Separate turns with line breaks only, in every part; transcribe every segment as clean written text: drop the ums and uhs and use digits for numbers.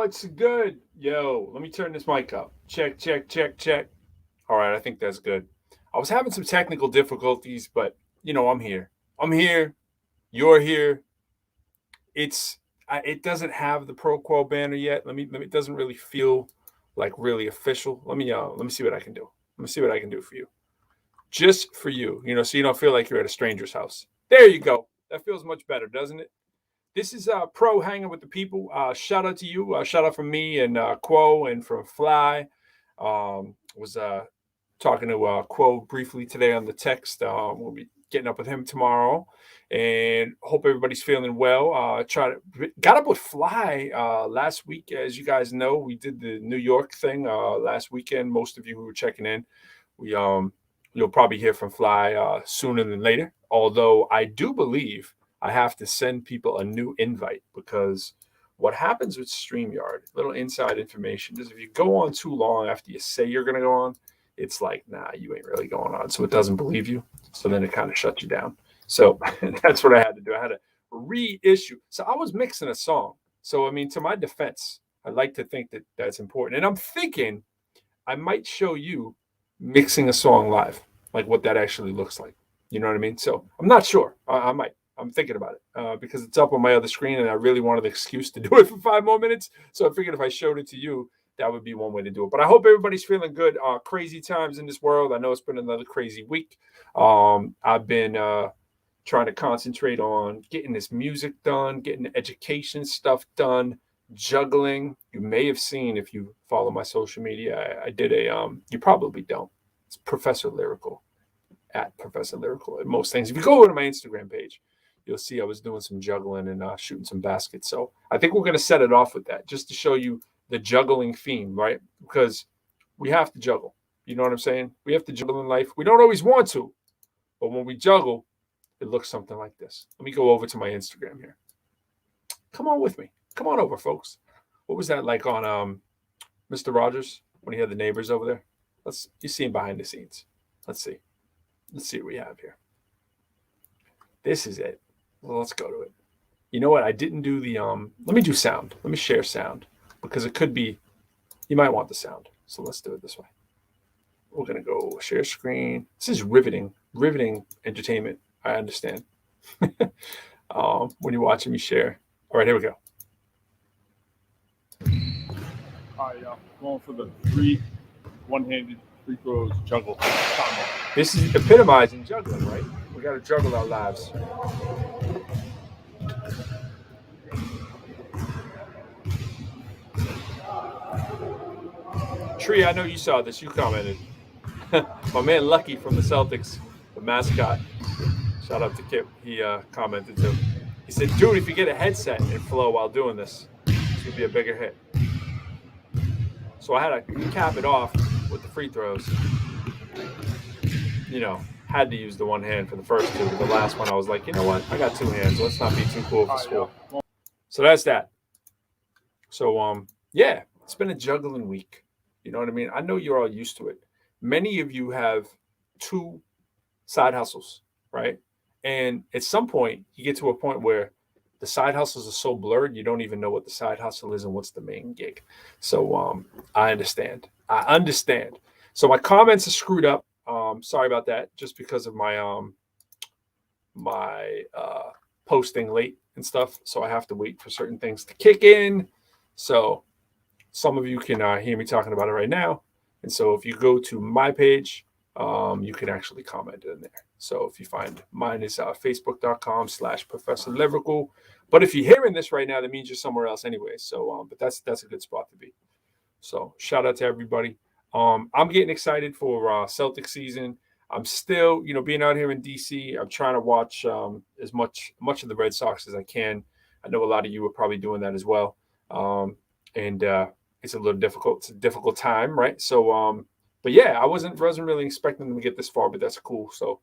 What's good? Yo, let me turn this mic up. Check, check, check, check. All right, I think that's good. I was having some technical difficulties, but I'm here. I'm here. You're here. It's it doesn't have the ProQuo banner yet. Let me. It doesn't really feel like really official. Let me see what I can do. Let me see what I can do for you. Just for you, so you don't feel like you're at a stranger's house. There you go. That feels much better, doesn't it? This is Pro hanging with the people. Shout out to you. Shout out from me and Quo and from Fly. Was talking to Quo briefly today on the text. We'll be getting up with him tomorrow, and hope everybody's feeling well. Got up with Fly last week, as you guys know. We did the New York thing last weekend. Most of you who were checking in, we you'll probably hear from Fly sooner than later. Although I do believe I have to send people a new invite, because what happens with StreamYard, little inside information, is if you go on too long after you say you're going to go on, it's like, nah, you ain't really going on. So it doesn't believe you. So then it kind of shuts you down. So that's what I had to do. I had to reissue. So I was mixing a song. So, I mean, to my defense, I like to think that that's important. And I'm thinking I might show you mixing a song live, like what that actually looks like. You know what I mean? So I'm not sure. I might. I'm thinking about it because it's up on my other screen, and I really wanted the excuse to do it for 5 more minutes. So I figured if I showed it to you, that would be one way to do it. But I hope everybody's feeling good. Crazy times in this world. I know it's been another crazy week. I've been trying to concentrate on getting this music done, getting the education stuff done, juggling. You may have seen, if you follow my social media, I did a, you probably don't. It's Professor Lyrical, at Professor Lyrical, at most things. If you go over to my Instagram page, you'll see I was doing some juggling and shooting some baskets. So I think we're going to set it off with that, just to show you the juggling theme, right? Because we have to juggle. You know what I'm saying? We have to juggle in life. We don't always want to, but when we juggle, it looks something like this. Let me go over to my Instagram here. Come on with me. Come on over, folks. What was that like on Mr. Rogers when he had the neighbors over there? You see him behind the scenes. Let's see. Let's see what we have here. This is it. Well, let's go to it. You know what? I didn't do the let me do sound. Let me share sound, because it could be, you might want the sound. So let's do it this way. We're gonna go share screen. This is riveting entertainment. I understand. When you're watching me share. All right, here we go. All right, y'all. Going for the 3 one-handed free throws juggle combo. This is epitomizing juggling, right? We got to juggle our lives. Tree, I know you saw this. You commented. My man Lucky from the Celtics, the mascot. Shout out to Kip. He commented too. He said, dude, if you get a headset and flow while doing this, this would be a bigger hit. So I had to cap it off with the free throws. Had to use the one hand for the first 2. But the last one, I was like, you know what? I got 2 hands. Let's not be too cool for school. So that's that. So, yeah, it's been a juggling week. You know what I mean? I know you're all used to it. Many of you have 2 side hustles, right? And at some point, you get to a point where the side hustles are so blurred, you don't even know what the side hustle is and what's the main gig. So I understand. So my comments are screwed up. Sorry about that, just because of my posting late and stuff. So I have to wait for certain things to kick in. So some of you can hear me talking about it right now. And so if you go to my page, you can actually comment in there. So if you find mine is facebook.com/Professor Lyrical. But if you're hearing this right now, that means you're somewhere else anyway. So, but that's a good spot to be. So shout out to everybody. I'm getting excited for Celtic season. I'm still, being out here in DC, I'm trying to watch as much of the Red Sox as I can. I know a lot of you are probably doing that as well. And it's a little difficult. It's a difficult time, right? So, but yeah, I wasn't really expecting them to get this far, but that's cool. So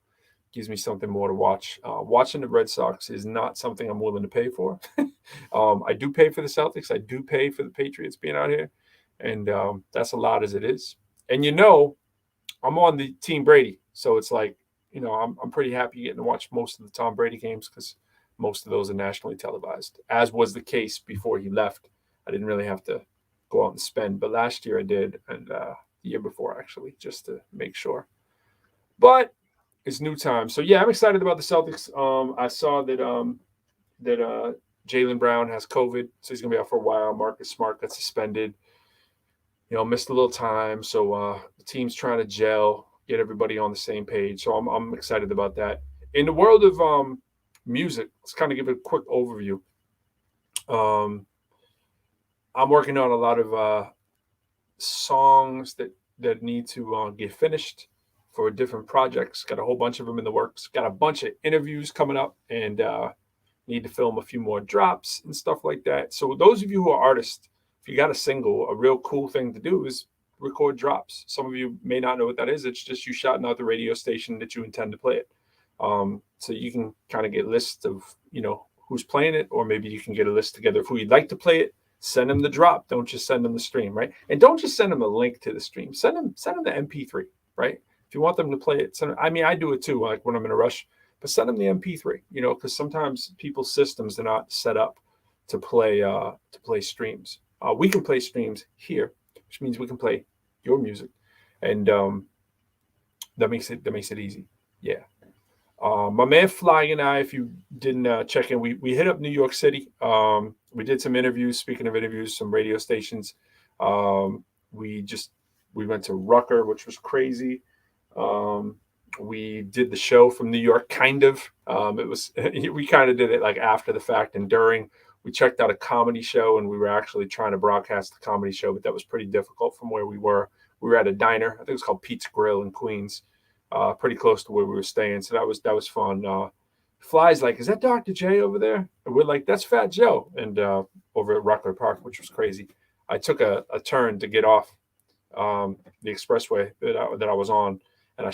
gives me something more to watch. Watching the Red Sox is not something I'm willing to pay for. I do pay for the Celtics. I do pay for the Patriots being out here. And that's a lot as it is. And I'm on the Team Brady. So it's like, I'm pretty happy getting to watch most of the Tom Brady games, because most of those are nationally televised, as was the case before he left. I didn't really have to go out and spend. But last year I did, and the year before actually, just to make sure. But it's new time, so yeah, I'm excited about the Celtics. I saw that Jaylen Brown has COVID, so he's gonna be out for a while. Marcus Smart got suspended. Missed a little time. So the team's trying to gel, get everybody on the same page. So I'm excited about that. In the world of music, let's kind of give a quick overview. I'm working on a lot of songs that need to get finished for different projects. Got a whole bunch of them in the works. Got a bunch of interviews coming up, and need to film a few more drops and stuff like that. So those of you who are artists, if you got a single, a real cool thing to do is record drops. Some of you may not know what that is. It's just you shouting out the radio station that you intend to play it. So you can kind of get lists of, who's playing it, or maybe you can get a list together of who you'd like to play it. Send them the drop. Don't just send them the stream, right? And don't just send them a link to the stream. Send them the MP3, right? If you want them to play it, I do it too, like when I'm in a rush. But send them the MP3, because sometimes people's systems are not set up to play streams. We can play streams here, which means we can play your music, and that makes it easy. Yeah. My man Fly and I, if you didn't check in, we hit up New York City. We did some interviews. Speaking of interviews, some radio stations. We went to Rucker, which was crazy. We did the show from New York, kind of. We kind of did it like after the fact and during. We checked out a comedy show, and we were actually trying to broadcast the comedy show, but that was pretty difficult from where we were. We were at a diner. I think it was called Pete's Grill in Queens, pretty close to where we were staying. So that was fun. Fly's like, "Is that Dr. J over there?" And we're like, "That's Fat Joe." And over at Rucker Park, which was crazy. I took a turn to get off the expressway that I was on, and I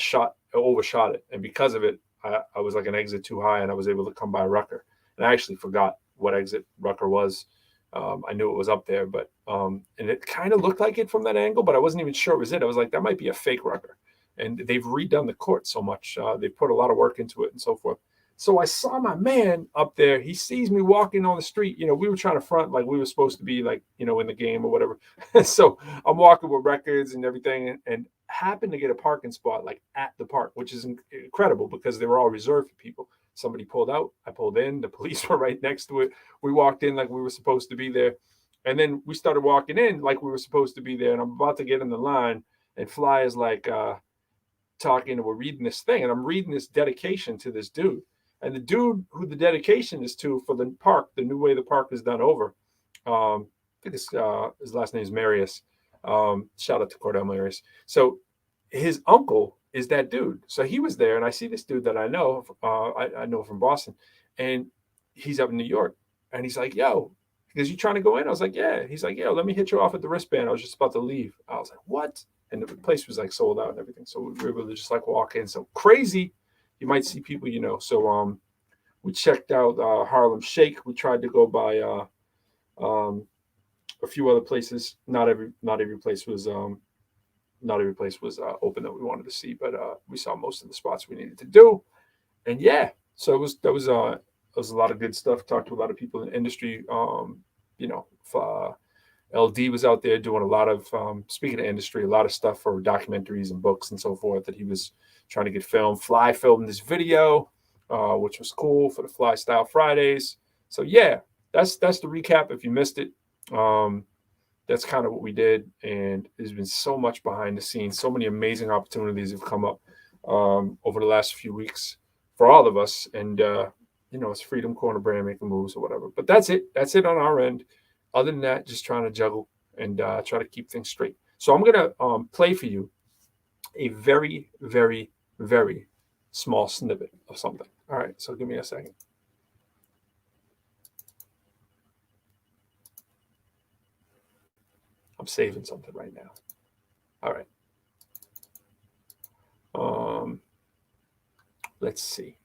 overshot it. And because of it, I was like an exit too high, and I was able to come by Rucker. And I actually forgot what exit Rucker was. I knew it was up there, but and it kind of looked like it from that angle, but I wasn't even sure it was it. I was like, that might be a fake Rucker. And they've redone the court so much. They put a lot of work into it and so forth. So I saw my man up there. He sees me walking on the street. We were trying to front like we were supposed to be, like, in the game or whatever. So I'm walking with records and everything, and happened to get a parking spot like at the park, which is incredible because they were all reserved for people. Somebody pulled out. I pulled in. The police were right next to it. We walked in like we were supposed to be there. And then we started walking in like we were supposed to be there. And I'm about to get in the line, and Fly is like talking, and we're reading this thing. And I'm reading this dedication to this dude. And the dude who the dedication is to for the park, the new way the park is done over, I think his last name is Marius. Shout out to Cordell Marius. So his uncle is that dude. So he was there, and I see this dude that I know. I know from Boston, and he's up in New York. And he's like, "Yo, because you trying to go in?" I was like, "Yeah." He's like, "Yo, let me hit you off at the wristband." I was just about to leave. I was like, "What?" And the place was like sold out and everything. So we were able to just like walk in. So crazy. You might see people, So we checked out Harlem Shake. We tried to go by a few other places. Not every place was open that we wanted to see, but we saw most of the spots we needed to do. And yeah, so that was a lot of good stuff. Talked to a lot of people in the industry. LD was out there doing a lot of, speaking of industry, a lot of stuff for documentaries and books and so forth that he was trying to get filmed. Fly filmed this video, which was cool for the Fly Style Fridays. So yeah, that's the recap. If you missed it, that's kind of what we did. And there's been so much behind the scenes. So many amazing opportunities have come up over the last few weeks for all of us. And, it's Freedom Corner brand making moves or whatever. But that's it. That's it on our end. Other than that, just trying to juggle and try to keep things straight. So I'm going to play for you a very, very, very small snippet of something. All right. So give me a second. I'm saving something right now. All right. Let's see.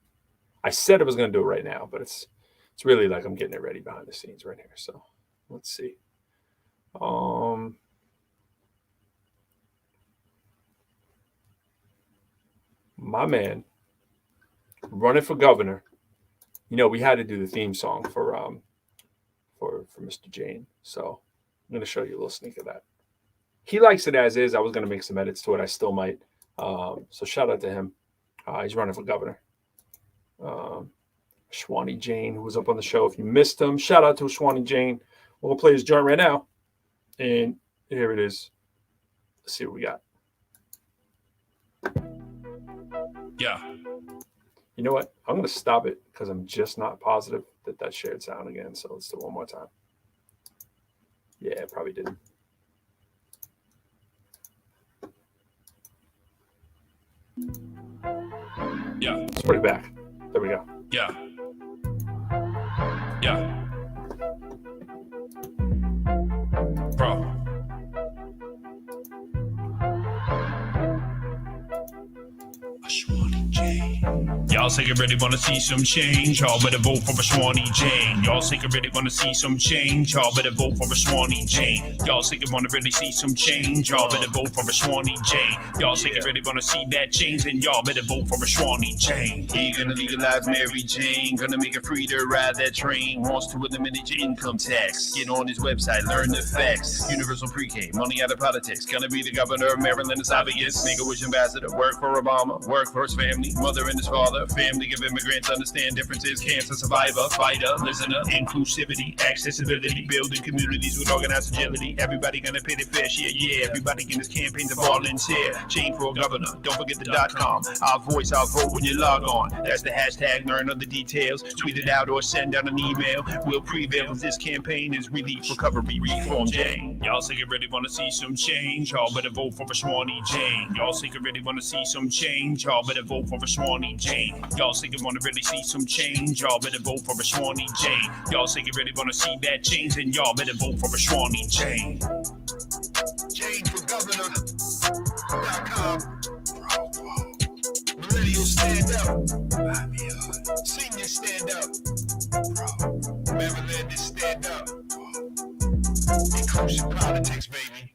I said I was going to do it right now, but it's really like I'm getting it ready behind the scenes right here. So let's see. My man running for governor. We had to do the theme song for Mr. Jane. So going to show you a little sneak of that. He likes it as is. I was going to make some edits to it. I still might. So shout out to him. He's running for governor. Shwani Jane, who was up on the show. If you missed him, shout out to Shwani Jane. We're going to play his joint right now. And here it is. Let's see what we got.
Yeah.
You know what? I'm going to stop it because I'm just not positive that shared sound again. So let's do it one more time. Yeah, it probably didn't.
Yeah.
Let's put it back. There we go.
Yeah. Yeah. Bro. Shwani J. Y'all say you really wanna see some change, y'all better vote for a Shwani Jane. Y'all say you really wanna see some change, y'all better vote for a Shwani Jane. Y'all say you wanna really see some change, y'all better vote for a Shwani Jane. Y'all say you really wanna see that change, and y'all better vote for a Shwani Jane. He gonna legalize Mary Jane, gonna make it free to ride that train. Wants to eliminate your income tax. Get on his website, learn the facts. Universal pre-K, money out of politics. Gonna be the governor of Maryland, it's obvious. Make-A-Wish ambassador, work for Obama, work for his family, mother and his father, family of immigrants, understand differences, cancer survivor, fighter, listener, inclusivity, accessibility, building communities with organized agility. Everybody gonna pay their fair share, yeah. Everybody in this campaign to volunteer. Jane for governor, don't forget the .com. Our voice, our vote when you log on. That's the hashtag, learn other details. Tweet it out or send out an email. We'll prevail as this campaign is relief, recovery, reform, Jane. Y'all say you really wanna see some change, y'all better vote for a Shwani Jane. Y'all say you really wanna see some change, y'all better vote for a Shwani Jane. Y'all say you wanna really see some change, y'all better vote for a Shwani Jane. Y'all say you really wanna see that change, and y'all better vote for a Shwani Jane. Jane for governor.com. Millennials stand up. Seniors stand up. Marylanders stand up. Inclusion politics, baby.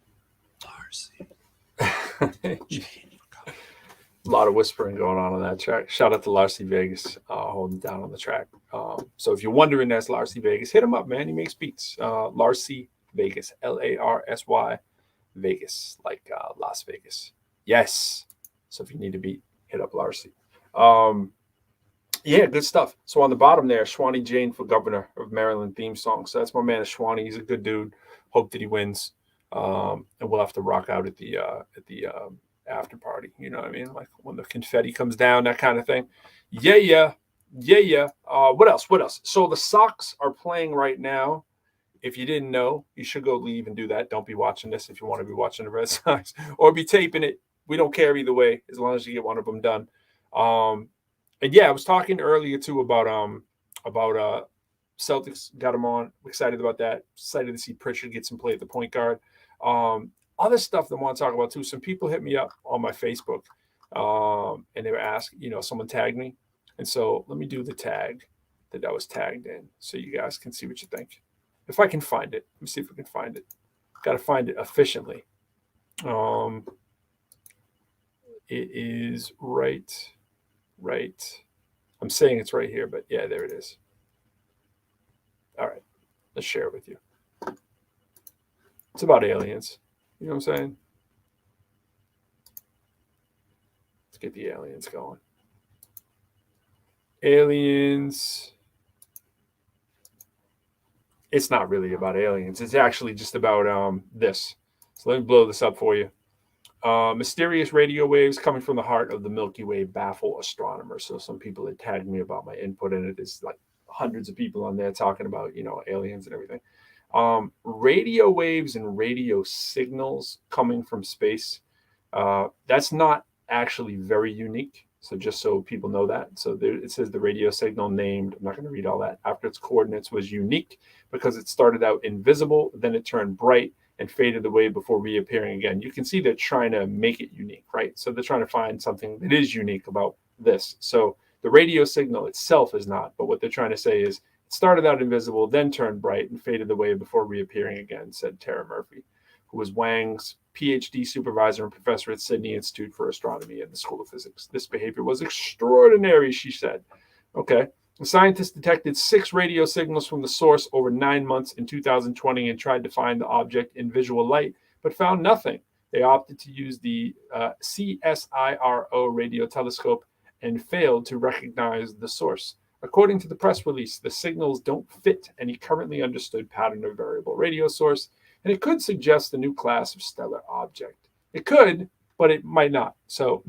A lot of whispering going on that track. Shout out to Larcy Vegas holding down on the track. So if you're wondering, that's Larcy Vegas. Hit him up, man. He makes beats. Larcy Vegas, Larsy Vegas, like Las Vegas. Yes. So if you need a beat, hit up Larcy. Yeah, good stuff. So on the bottom there, Shwani Jane for governor of Maryland theme song. So that's my man Shwani. He's a good dude. Hope that he wins. And we'll have to rock out at the after party. You know what I mean? Like when the confetti comes down, that kind of thing. Yeah. What else? So the Sox are playing right now. If you didn't know, you should go leave and do that. Don't be watching this if you want to be watching the Red Sox or be taping it. We don't care either way, as long as you get one of them done. And yeah, I was talking earlier too about Celtics got him on. Excited about that. Excited to see Pritchard get some play at the point guard. Other stuff that I want to talk about too. Some people hit me up on my Facebook, and they were asking, someone tagged me, and so let me do the tag that I was tagged in, so you guys can see what you think. If I can find it, let me see if we can find it. Got to find it efficiently. It is right. I'm saying it's right here, but yeah, there it is. All right, let's share it with you. It's about aliens. You know what I'm saying? Let's get the aliens going. Aliens. It's not really about aliens. It's actually just about this. So let me blow this up for you. Mysterious radio waves coming from the heart of the Milky Way baffle astronomers. So some people had tagged me about my input in it. There's like hundreds of people on there talking about, aliens and everything. Radio waves and radio signals coming from space. That's not actually very unique. So just so people know that. So there, it says the radio signal named, I'm not going to read all that, after its coordinates was unique because it started out invisible, then it turned bright and faded away before reappearing again. You can see they're trying to make it unique, right? So they're trying to find something that is unique about this. So the radio signal itself is not, but what they're trying to say is it started out invisible, then turned bright and faded away before reappearing again, said Tara Murphy, who was Wang's PhD supervisor and professor at Sydney Institute for Astronomy at the School of Physics. This behavior was extraordinary, she said. Okay. The scientists detected 6 radio signals from the source over 9 months in 2020 and tried to find the object in visual light, but found nothing. They opted to use the CSIRO radio telescope and failed to recognize the source. According to the press release, the signals don't fit any currently understood pattern of variable radio source, and it could suggest a new class of stellar object. It could, but it might not. So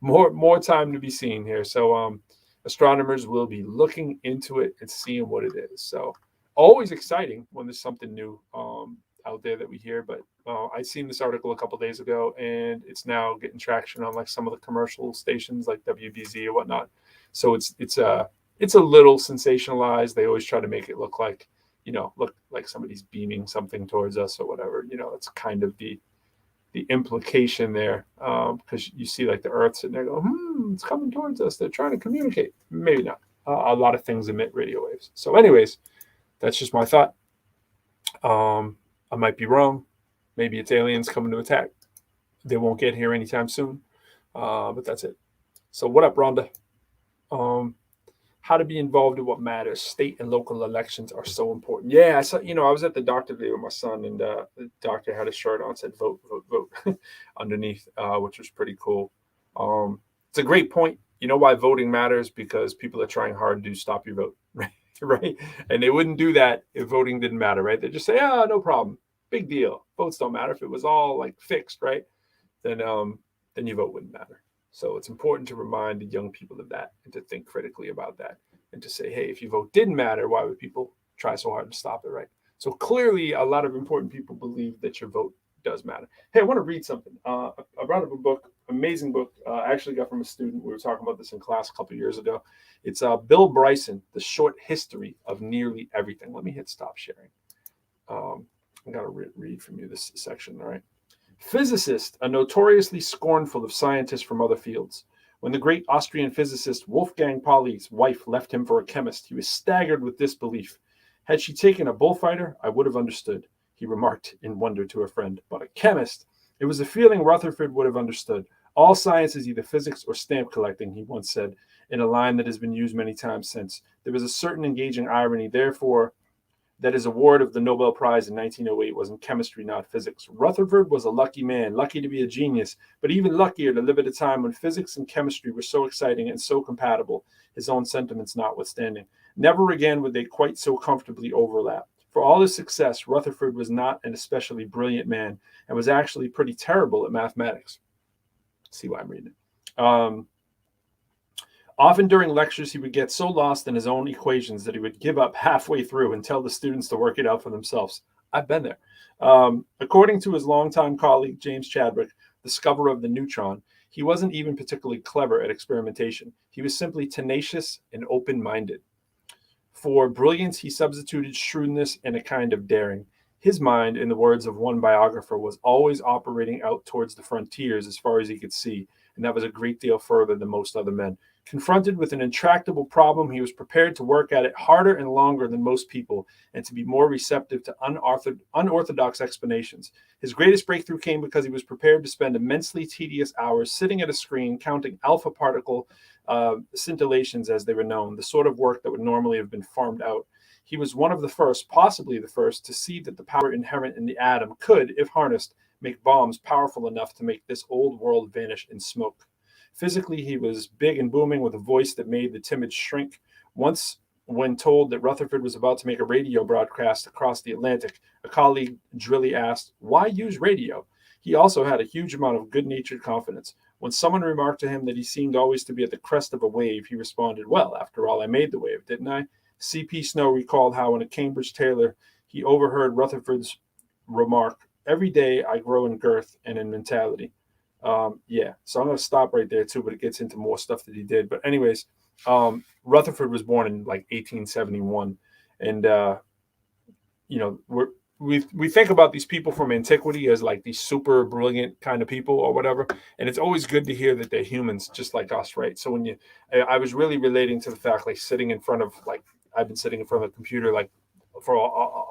more time to be seen here. So astronomers will be looking into it and seeing what it is. So always exciting when there's something new out there that we hear. But I seen this article a couple days ago, and it's now getting traction on like some of the commercial stations like WBZ or whatnot. So it's a little sensationalized. They always try to make it look like somebody's beaming something towards us or whatever. It's kind of the implication there, because you see like the Earth sitting there going, it's coming towards us. They're trying to communicate. Maybe not. A lot of things emit radio waves. So anyways, that's just my thought. I might be wrong. Maybe it's aliens coming to attack. They won't get here anytime soon. But that's it. So what up, Rhonda? How to be involved in what matters. State and local elections are so important. Yeah, I saw. I was at the doctor today with my son, and the doctor had a shirt on, said "Vote, vote, vote" underneath, which was pretty cool. It's a great point. You know why voting matters? Because people are trying hard to stop your vote, right? And they wouldn't do that if voting didn't matter, right? They just say, no problem, big deal. Votes don't matter. If it was all like fixed, right, then your vote wouldn't matter. So it's important to remind the young people of that and to think critically about that and to say, hey, if your vote didn't matter, why would people try so hard to stop it, right? So clearly a lot of important people believe that your vote does matter. Hey, I want to read something. I brought up a book, amazing book. I actually got from a student. We were talking about this in class a couple of years ago. It's Bill Bryson, The Short History of Nearly Everything. Let me hit stop sharing. I got to read from you this section, all right? Physicists are notoriously scornful of scientists from other fields. When the great Austrian physicist Wolfgang Pauli's wife left him for a chemist, he was staggered with disbelief. Had she taken a bullfighter, I would have understood, he remarked in wonder to a friend. But a chemist? It was a feeling Rutherford would have understood. All science is either physics or stamp collecting, he once said, in a line that has been used many times since. There was a certain engaging irony, therefore, that his award of the Nobel Prize in 1908 was in chemistry, not physics. Rutherford was a lucky man, lucky to be a genius, but even luckier to live at a time when physics and chemistry were so exciting and so compatible, his own sentiments notwithstanding. Never again would they quite so comfortably overlap. For all his success, Rutherford was not an especially brilliant man and was actually pretty terrible at mathematics. See why I'm reading it. Often during lectures, he would get so lost in his own equations that he would give up halfway through and tell the students to work it out for themselves. I've been there. According to his longtime colleague, James Chadwick, discoverer of the neutron, he wasn't even particularly clever at experimentation. He was simply tenacious and open-minded. For brilliance, he substituted shrewdness and a kind of daring. His mind, in the words of one biographer, was always operating out towards the frontiers as far as he could see, and that was a great deal further than most other men. Confronted with an intractable problem, he was prepared to work at it harder and longer than most people and to be more receptive to unorthodox explanations. His greatest breakthrough came because he was prepared to spend immensely tedious hours sitting at a screen counting alpha particle scintillations, as they were known, the sort of work that would normally have been farmed out. He was one of the first, possibly the first, to see that the power inherent in the atom could, if harnessed, make bombs powerful enough to make this old world vanish in smoke. Physically, he was big and booming with a voice that made the timid shrink. Once, when told that Rutherford was about to make a radio broadcast across the Atlantic, a colleague drily asked, "Why use radio?" He also had a huge amount of good-natured confidence. When someone remarked to him that he seemed always to be at the crest of a wave, he responded, "Well, after all, I made the wave, didn't I?" C.P. Snow recalled how in a Cambridge tailor he overheard Rutherford's remark, "Every day I grow in girth and in mentality." So I'm going to stop right there too, but it gets into more stuff that he did. But anyways, Rutherford was born in like 1871, and we think about these people from antiquity as like these super brilliant kind of people or whatever, and it's always good to hear that they're humans just like us, right? So when I was really relating to the fact, like sitting in front of, like, I've been sitting in front of the computer like for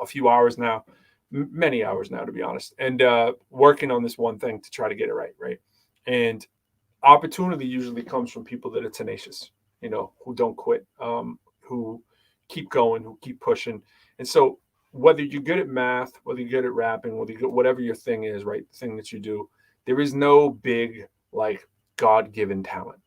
a few hours now, many hours now, to be honest, and working on this one thing to try to get it right. And opportunity usually comes from people that are tenacious, who don't quit, who keep going, who keep pushing. And so whether you're good at math, whether you're good at rapping, whether you whatever your thing is, right, the thing that you do, there is no big like God-given talent.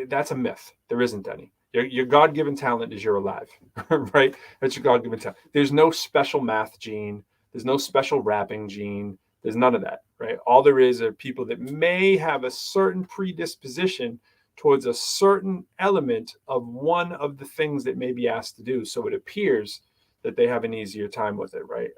That's a myth. There isn't any. Your God-given talent is you're alive, right? That's your God-given talent. There's no special math gene. There's no special rapping gene. There's none of that, right? All there is are people that may have a certain predisposition towards a certain element of one of the things that may be asked to do. So it appears that they have an easier time with it, right?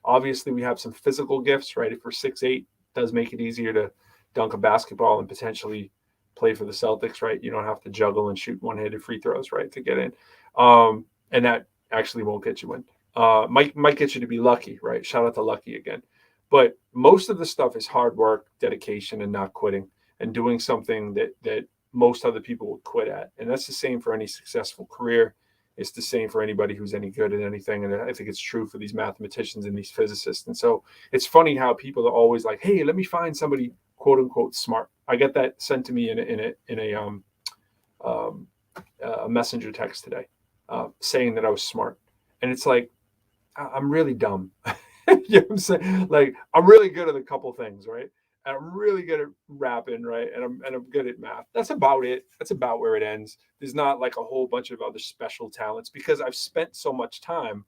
Obviously, we have some physical gifts, right? If we're 6'8", does make it easier to dunk a basketball and potentially play for the Celtics, right? You don't have to juggle and shoot one-handed free throws, right, to get in. And that actually won't get you in. Might get you to be lucky, right? Shout out to Lucky again. But most of the stuff is hard work, dedication, and not quitting, and doing something that most other people would quit at. And that's the same for any successful career. It's the same for anybody who's any good at anything. And I think it's true for these mathematicians and these physicists. And so it's funny how people are always like, hey, let me find somebody quote unquote smart. I get that sent to me in a messenger text today, saying that I was smart. And it's like, I'm really dumb. You know what I'm saying? Like, I'm really good at a couple things, right? And I'm really good at rapping, right? And I'm good at math. That's about it. That's about where it ends. There's not like a whole bunch of other special talents because I've spent so much time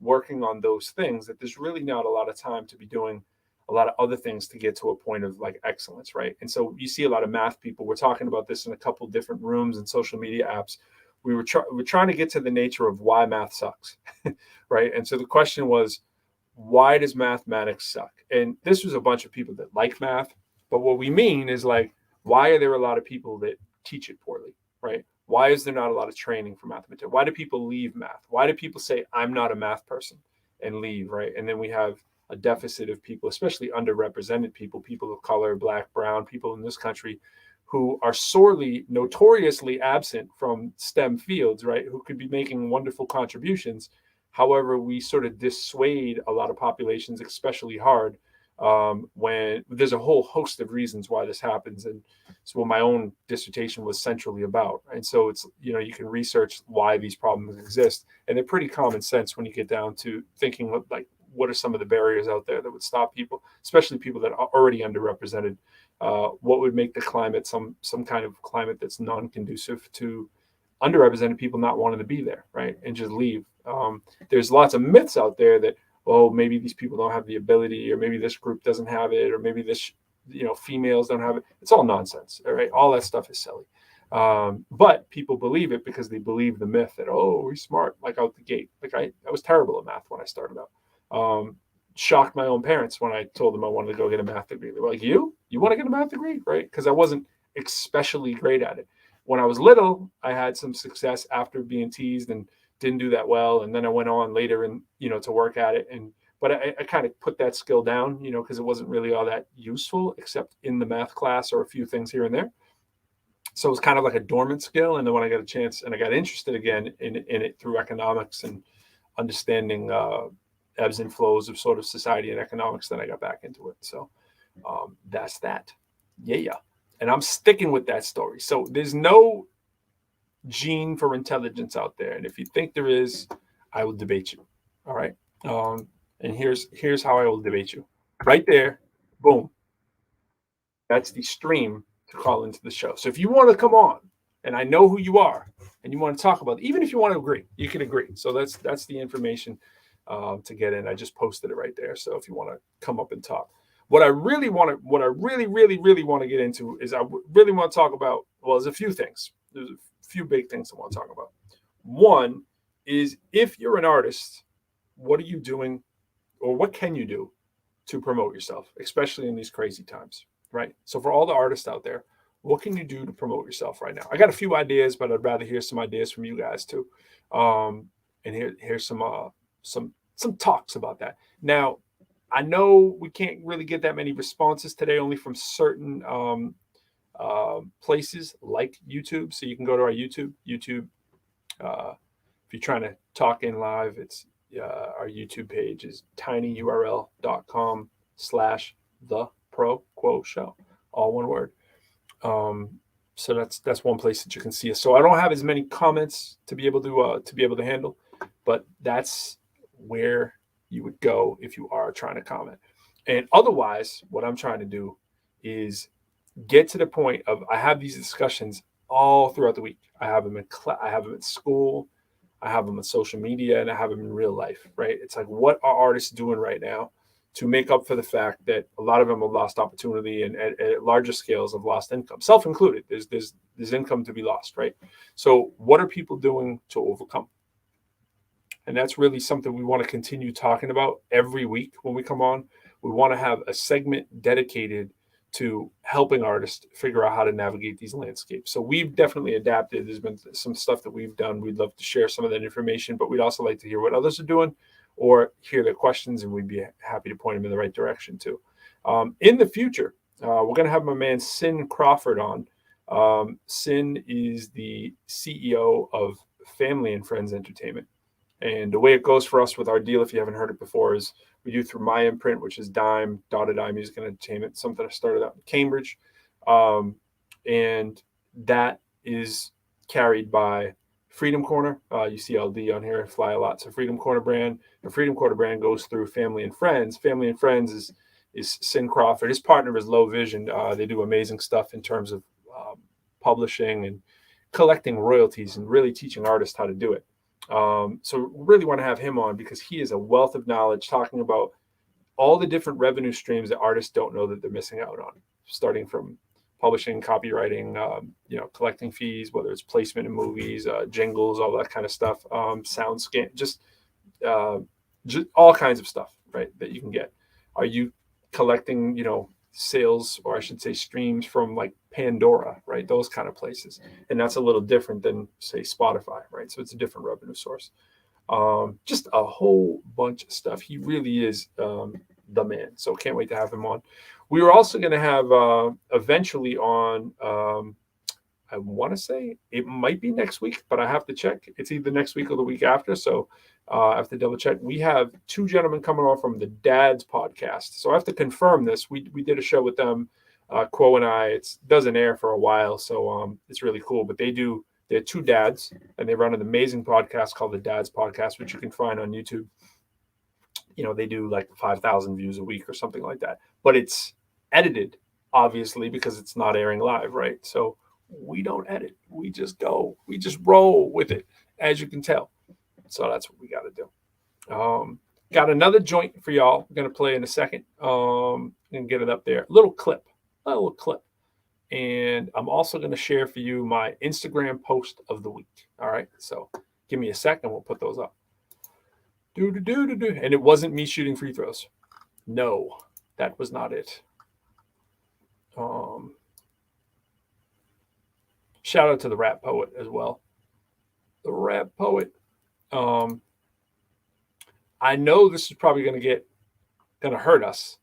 working on those things that there's really not a lot of time to be doing a lot of other things to get to a point of like excellence, right? And so you see a lot of math people. We're talking about this in a couple different rooms and social media apps. We're trying to get to the nature of why math sucks, right? And so the question was, why does mathematics suck? And this was a bunch of people that like math, but what we mean is like, why are there a lot of people that teach it poorly, right? Why is there not a lot of training for mathematics? Why do people leave math? Why do people say, I'm not a math person and leave, right? And then we have a deficit of people, especially underrepresented people, people of color, Black, brown, people in this country who are sorely, notoriously absent from STEM fields, right? Who could be making wonderful contributions. However, we sort of dissuade a lot of populations, especially hard, when there's a whole host of reasons why this happens. And it's what my own dissertation was centrally about. And so it's, you can research why these problems exist. And they're pretty common sense when you get down to thinking like, what are some of the barriers out there that would stop people, especially people that are already underrepresented? What would make the climate some kind of climate that's non-conducive to underrepresented people not wanting to be there, right? And just leave. There's lots of myths out there that, oh, maybe these people don't have the ability, or maybe this group doesn't have it, or maybe this, females don't have it. It's all nonsense, all right? All that stuff is silly. But people believe it because they believe the myth that, oh, we're smart, like out the gate. Like I was terrible at math when I started out. Shocked my own parents when I told them I wanted to go get a math degree. They were like, you want to get a math degree, right? Because I wasn't especially great at it. When I was little, I had some success after being teased and didn't do that well. And then I went on later and, to work at it. But I kind of put that skill down, because it wasn't really all that useful except in the math class or a few things here and there. So it was kind of like a dormant skill. And then when I got a chance and I got interested again in it through economics and understanding ebbs and flows of sort of society and economics, then I got back into it. So that's that. Yeah. And I'm sticking with that story. So there's no gene for intelligence out there. And if you think there is, I will debate you. All right. And here's how I will debate you. Right there. Boom. That's the stream to call into the show. So if you want to come on, and I know who you are, and you want to talk about it, even if you want to agree, you can agree. So that's the information to get in. I just posted it right there. So if you want to come up and talk. What I really want to get into is I really want to talk about, well, there's a few things. There's a few big things I want to talk about. One is, if you're an artist, what are you doing, or what can you do to promote yourself, especially in these crazy times, right? So for all the artists out there, what can you do to promote yourself right now? I got a few ideas, but I'd rather hear some ideas from you guys too. And here's some talks about that. Now, I know we can't really get that many responses today, only from certain places like YouTube. So you can go to our YouTube. If you're trying to talk in live, it's our YouTube page is tinyurl.com/the ProQuo Show, all one word. So that's one place that you can see us. So I don't have as many comments to be able to handle, but that's where you would go if you are trying to comment. And otherwise, what I'm trying to do is get to the point of I have these discussions all throughout the week. I have them I have them at school, I have them on social media, and I have them in real life. Right? It's like, what are artists doing right now to make up for the fact that a lot of them have lost opportunity and at larger scales have lost income, self-included. There's income to be lost, right? So what are people doing to overcome? And that's really something we want to continue talking about every week when we come on. We want to have a segment dedicated to helping artists figure out how to navigate these landscapes. So we've definitely adapted. There's been some stuff that we've done. We'd love to share some of that information, but we'd also like to hear what others are doing or hear their questions, and we'd be happy to point them in the right direction too. In the future, we're going to have my man Sin Crawford on. Sin is the CEO of Family and Friends Entertainment. And the way it goes for us with our deal, if you haven't heard it before, is we do through my imprint, which is Dime, Dotted Eye Music and Entertainment, something I started out in Cambridge. And that is carried by Freedom Corner. You see LD on here, fly a lot. So Freedom Corner brand. The Freedom Corner brand goes through Family and Friends. Family and Friends is Sin Crawford. His partner is Low Vision. They do amazing stuff in terms of publishing and collecting royalties and really teaching artists how to do it. So really want to have him on because he is a wealth of knowledge talking about all the different revenue streams that artists don't know that they're missing out on, starting from publishing, copywriting, collecting fees, whether it's placement in movies, jingles, all that kind of stuff, sound scan, just all kinds of stuff, right, that you can get. Are you collecting, sales, or I should say streams from like Pandora, right? Those kind of places. And that's a little different than say Spotify, right? So it's a different revenue source. Just a whole bunch of stuff. He really is the man. So can't wait to have him on. We were also going to have eventually on, I want to say it might be next week, but I have to check. It's either next week or the week after. So I have to double check. We have two gentlemen coming on from the Dads podcast. So I have to confirm this. We did a show with them, Quo and I. It doesn't air for a while, so it's really cool. But they're two dads, and they run an amazing podcast called the Dads Podcast, which you can find on YouTube. They do like 5,000 views a week or something like that. But it's edited, obviously, because it's not airing live, right? So we don't edit. We just roll with it, as you can tell. So that's what we got to do. Got another joint for y'all. We're going to play in a second and get it up there. A little clip. And I'm also going to share for you my Instagram post of the week. All right. So give me a second. We'll put those up. And it wasn't me shooting free throws. No, that was not it. Shout out to the rap poet as well. The rap poet. I know this is probably going to hurt us.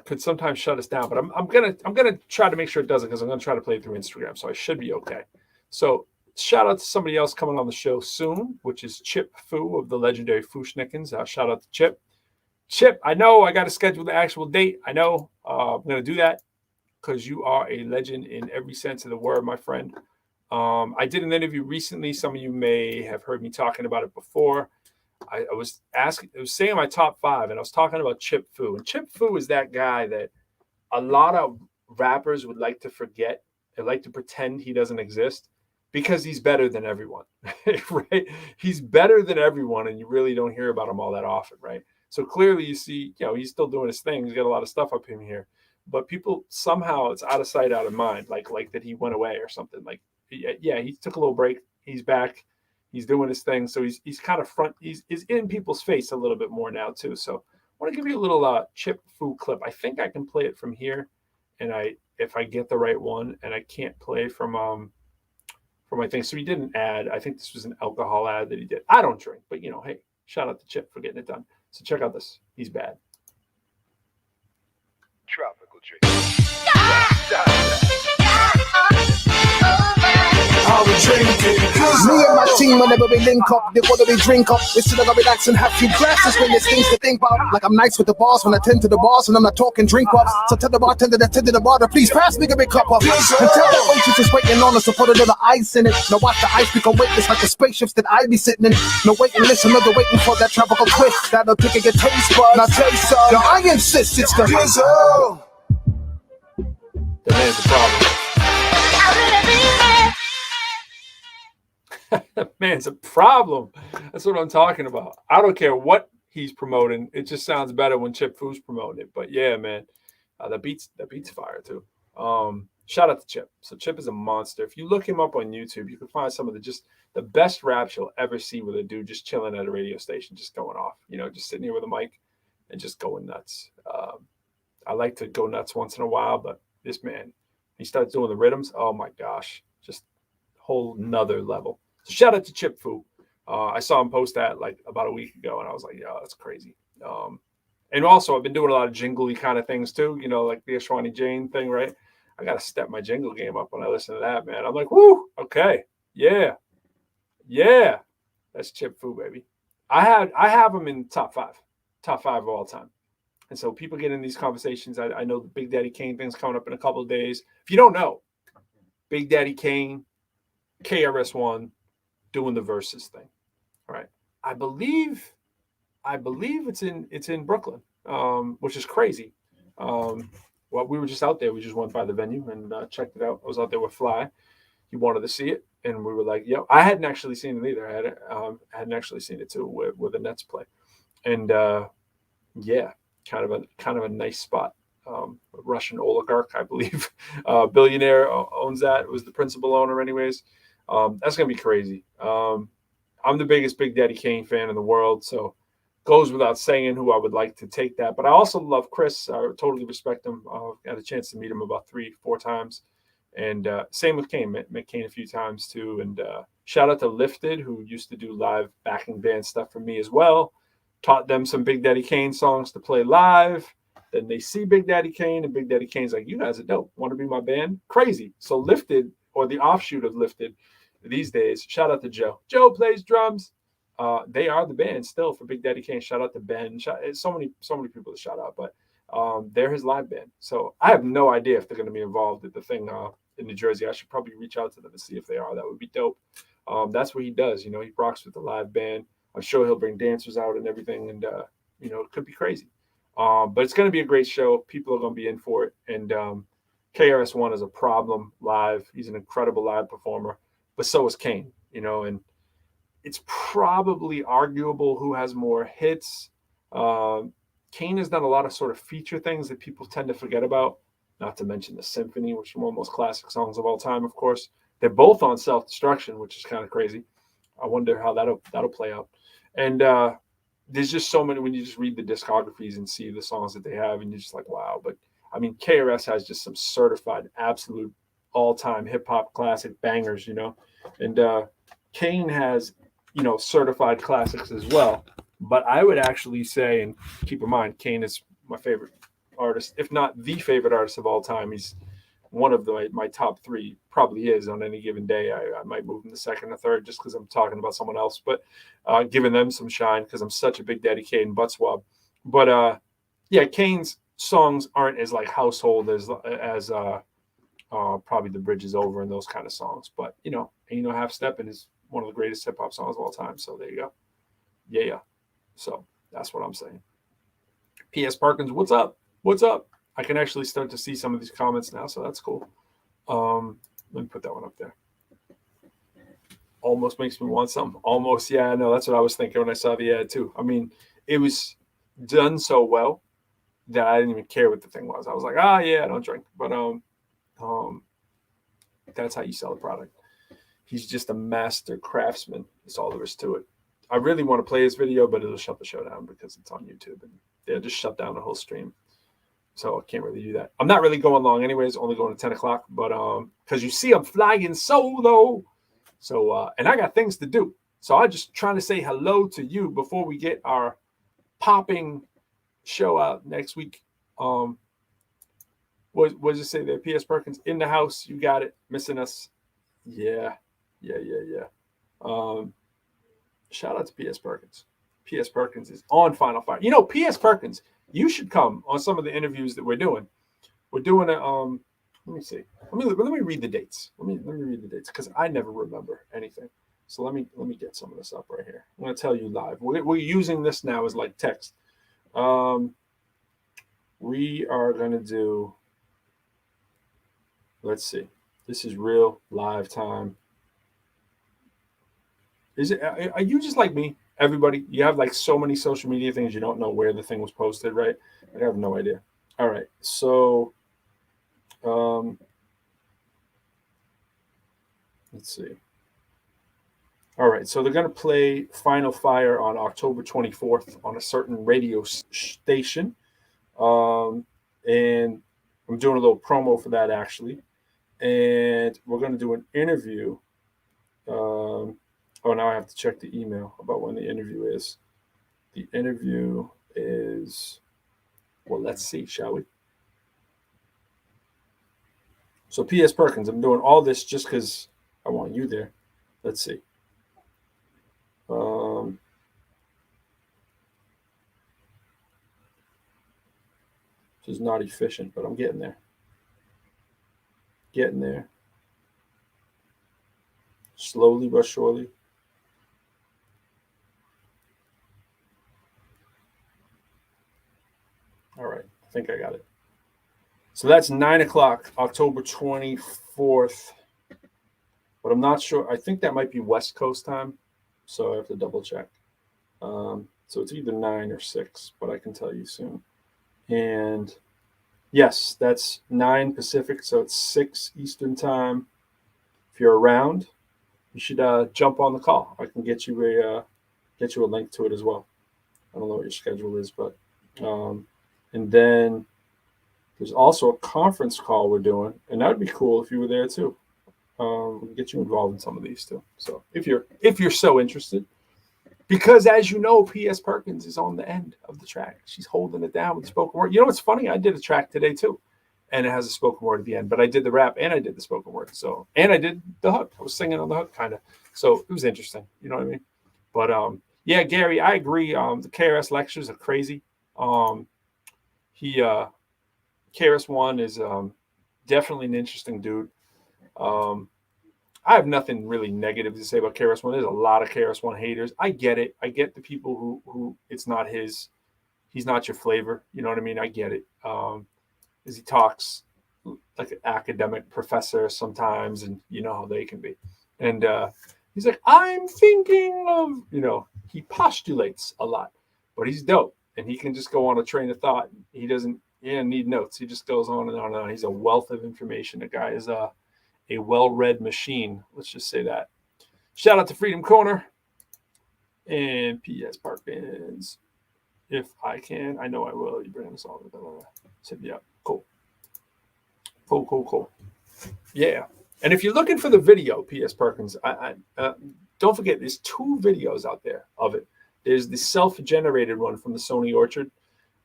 Could sometimes shut us down, but I'm gonna try to make sure it doesn't, because I'm gonna try to play it through Instagram, so I should be okay. So shout out to somebody else coming on the show soon, which is Chip Fu of the legendary Fushnikins. Shout out to Chip. Chip, I know I got to schedule the actual date. I know I'm gonna do that because you are a legend in every sense of the word, my friend. I did an interview recently. Some of you may have heard me talking about it before. I was saying my top 5, and I was talking about Chip Fu. And Chip Fu is that guy that a lot of rappers would like to forget and like to pretend he doesn't exist because he's better than everyone, right? He's better than everyone, and you really don't hear about him all that often, right? So clearly you see, he's still doing his thing. He's got a lot of stuff up in here. But people, somehow it's out of sight, out of mind, like that he went away or something. Like, yeah, he took a little break. He's back. He's doing his thing. So he's kind of he's in people's face a little bit more now too. So I want to give you a little Chip Fu clip. I think I can play it from here. And if I get the right one, and I can't play from my thing. So he did an ad. I think this was an alcohol ad that he did. I don't drink, but hey, shout out to Chip for getting it done. So check out this. He's bad.
Tropical drink.
I was drinking
Me and my team, whenever we link up, they wanna be drink up. Instead of relax and have few glasses when there's things to think about. Like I'm nice with the boss when I tend to the boss and I'm not talking drink ups. So tell the bartender that tended the bar to please pass me a big cup up. And tell that waitress is waiting on us to put a little ice in it. Now watch the ice become weightless like the spaceships that I be sitting in. No waiting, listen, no waiting for that tropical twist. That'll pick a taste bud. Now taste some. Yo, I insist it's the drizzle.
The man's a problem. That man's a problem. That's what I'm talking about. I don't care what he's promoting. It just sounds better when Chip Foo's promoting it. But yeah, man, the beats fire too. Shout out to Chip. So Chip is a monster. If you look him up on YouTube, you can find some of the best raps you'll ever see with a dude just chilling at a radio station, just going off. You know, just sitting here with a mic and just going nuts. I like to go nuts once in a while, but this man, he starts doing the rhythms. Oh my gosh, just whole nother level. So shout out to Chip Foo. I saw him post that like about a week ago, and I was like, "Yo, that's crazy." And also, I've been doing a lot of jingly kind of things too. You know, like the Ashwani Jane thing, right? I got to step my jingle game up when I listen to that, man. I'm like, "Woo, okay, yeah, that's Chip Foo, baby." I have him in top five of all time. And so people get in these conversations. I know the Big Daddy Kane thing's coming up in a couple of days. If you don't know, Big Daddy Kane, KRS-One, doing the versus thing. All right. I believe it's in Brooklyn, which is crazy. Well, we were just out there. We just went by the venue and checked it out. I was out there with Fly. He wanted to see it, and we were like, "Yo!" I hadn't actually seen it either. I hadn't actually seen it too with the Nets play, and yeah, kind of a nice spot. A Russian oligarch, I believe, billionaire owns that. It was the principal owner, anyways. That's gonna be crazy. I'm the biggest Big Daddy Kane fan in the world, so goes without saying who I would like to take that. But I also love Chris. I totally respect him. I had a chance to meet him about 3-4 times, and same with Kane. Met Kane a few times too. And shout out to Lifted, who used to do live backing band stuff for me as well. Taught them some Big Daddy Kane songs to play live. Then they see Big Daddy Kane, and Big Daddy Kane's like, "You guys are dope. Want to be my band?" Crazy. So Lifted, or the offshoot of Lifted these days, shout out to Joe. Joe plays drums. They are the band still for Big Daddy Kane. Shout out to Ben. So many people to shout out, but they're his live band. So I have no idea if they're going to be involved at the thing in New Jersey. I should probably reach out to them and see if they are. That would be dope. That's what he does. You know, he rocks with the live band. I'm sure he'll bring dancers out and everything, and you know, it could be crazy. But it's going to be a great show. People are going to be in for it. And KRS-One is a problem live. He's an incredible live performer, but so is Kane, you know, and it's probably arguable who has more hits. Kane has done a lot of sort of feature things that people tend to forget about, not to mention the Symphony, which is one of the most classic songs of all time, of course. They're both on Self-Destruction, which is kind of crazy. I wonder how that'll play out. And there's just so many when you just read the discographies and see the songs that they have, and you're just like, wow. But I mean, KRS has just some certified, absolute, all-time hip-hop classic bangers, you know. And Kane has, you know, certified classics as well. But I would actually say, and keep in mind, Kane is my favorite artist, if not the favorite artist of all time. He's one of my top three, probably is on any given day. I might move him to second or third just because I'm talking about someone else, but giving them some shine because I'm such a Big Daddy Kane butt swab. But yeah, Kane's songs aren't as like household as probably The Bridge Is Over and those kind of songs. But you know, Ain't No Half Steppin' is one of the greatest hip hop songs of all time. So there you go. Yeah. So that's what I'm saying. P.S. Perkins, what's up? What's up? I can actually start to see some of these comments now, so that's cool. Let me put that one up there. Almost makes me want some. Almost, yeah, no, that's what I was thinking when I saw the ad too. I mean, it was done so well that I didn't even care what the thing was. I was like, yeah, I don't drink. But that's how you sell a product. He's just a master craftsman. That's all there is to it. I really want to play his video, but it'll shut the show down because it's on YouTube, and they'll just shut down the whole stream. So I can't really do that. I'm not really going long anyways, only going to 10 o'clock, but because you see I'm flying solo. So, and I got things to do. So I'm just trying to say hello to you before we get our popping show out next week. What does it say there? P.S. Perkins in the house. You got it. Missing us. Yeah. Shout out to P.S. Perkins. P.S. Perkins is on Final Fire. You know, P.S. Perkins, you should come on some of the interviews that we're doing. We're doing a let me see. Let me read the dates. Let me read the dates because I never remember anything. So let me get some of this up right here. I'm going to tell you live. We're using this now as like text. We are going to do. Let's see. This is real live time. Is it? Are you just like me? Everybody, you have like so many social media things you don't know where the thing was posted, right? I have no idea. All right, so let's see. All right, so they're going to play Final Fire on October 24th on a certain radio station. And I'm doing a little promo for that, actually. And we're going to do an interview. Oh, now I have to check the email about when the interview is. The interview is, well, let's see, shall we? So, P.S. Perkins, I'm doing all this just because I want you there. Let's see. This is not efficient, but I'm getting there. Getting there. Slowly but surely. All right, I think I got it. So that's 9 o'clock, October 24th. But I'm not sure. I think that might be West Coast time. So I have to double check. So it's either 9 or 6, but I can tell you soon. And yes, that's 9 Pacific, so it's 6 Eastern time. If you're around, you should jump on the call. I can get you a link to it as well. I don't know what your schedule is, but and then there's also a conference call we're doing, and that would be cool if you were there too. We can get you involved in some of these too. So if you're so interested. Because as you know, P.S. Perkins is on the end of the track. She's holding it down with the spoken word. You know what's funny? I did a track today too, and it has a spoken word at the end. But I did the rap and I did the spoken word. So and I did the hook. I was singing on the hook kind of. So it was interesting. You know what I mean? But yeah, Gary, I agree. The KRS lectures are crazy. KRS-One is definitely an interesting dude. I have nothing really negative to say about KRS-One. There's a lot of KRS-One haters. I get it. I get the people who it's not he's not your flavor. You know what I mean? I get it. As he talks like an academic professor sometimes, and you know how they can be. And he's like, I'm thinking of, he postulates a lot, but he's dope. And he can just go on a train of thought. He doesn't need notes. He just goes on and on and on. He's a wealth of information. The guy is a well-read machine. Let's just say that. Shout out to Freedom Corner and P.S. Perkins. If I can, I know I will. You bring us all. Set me up. Cool. Yeah. And if you're looking for the video, P.S. Perkins, I don't forget, there's 2 videos out there of it. There's the self-generated one from the Sony Orchard.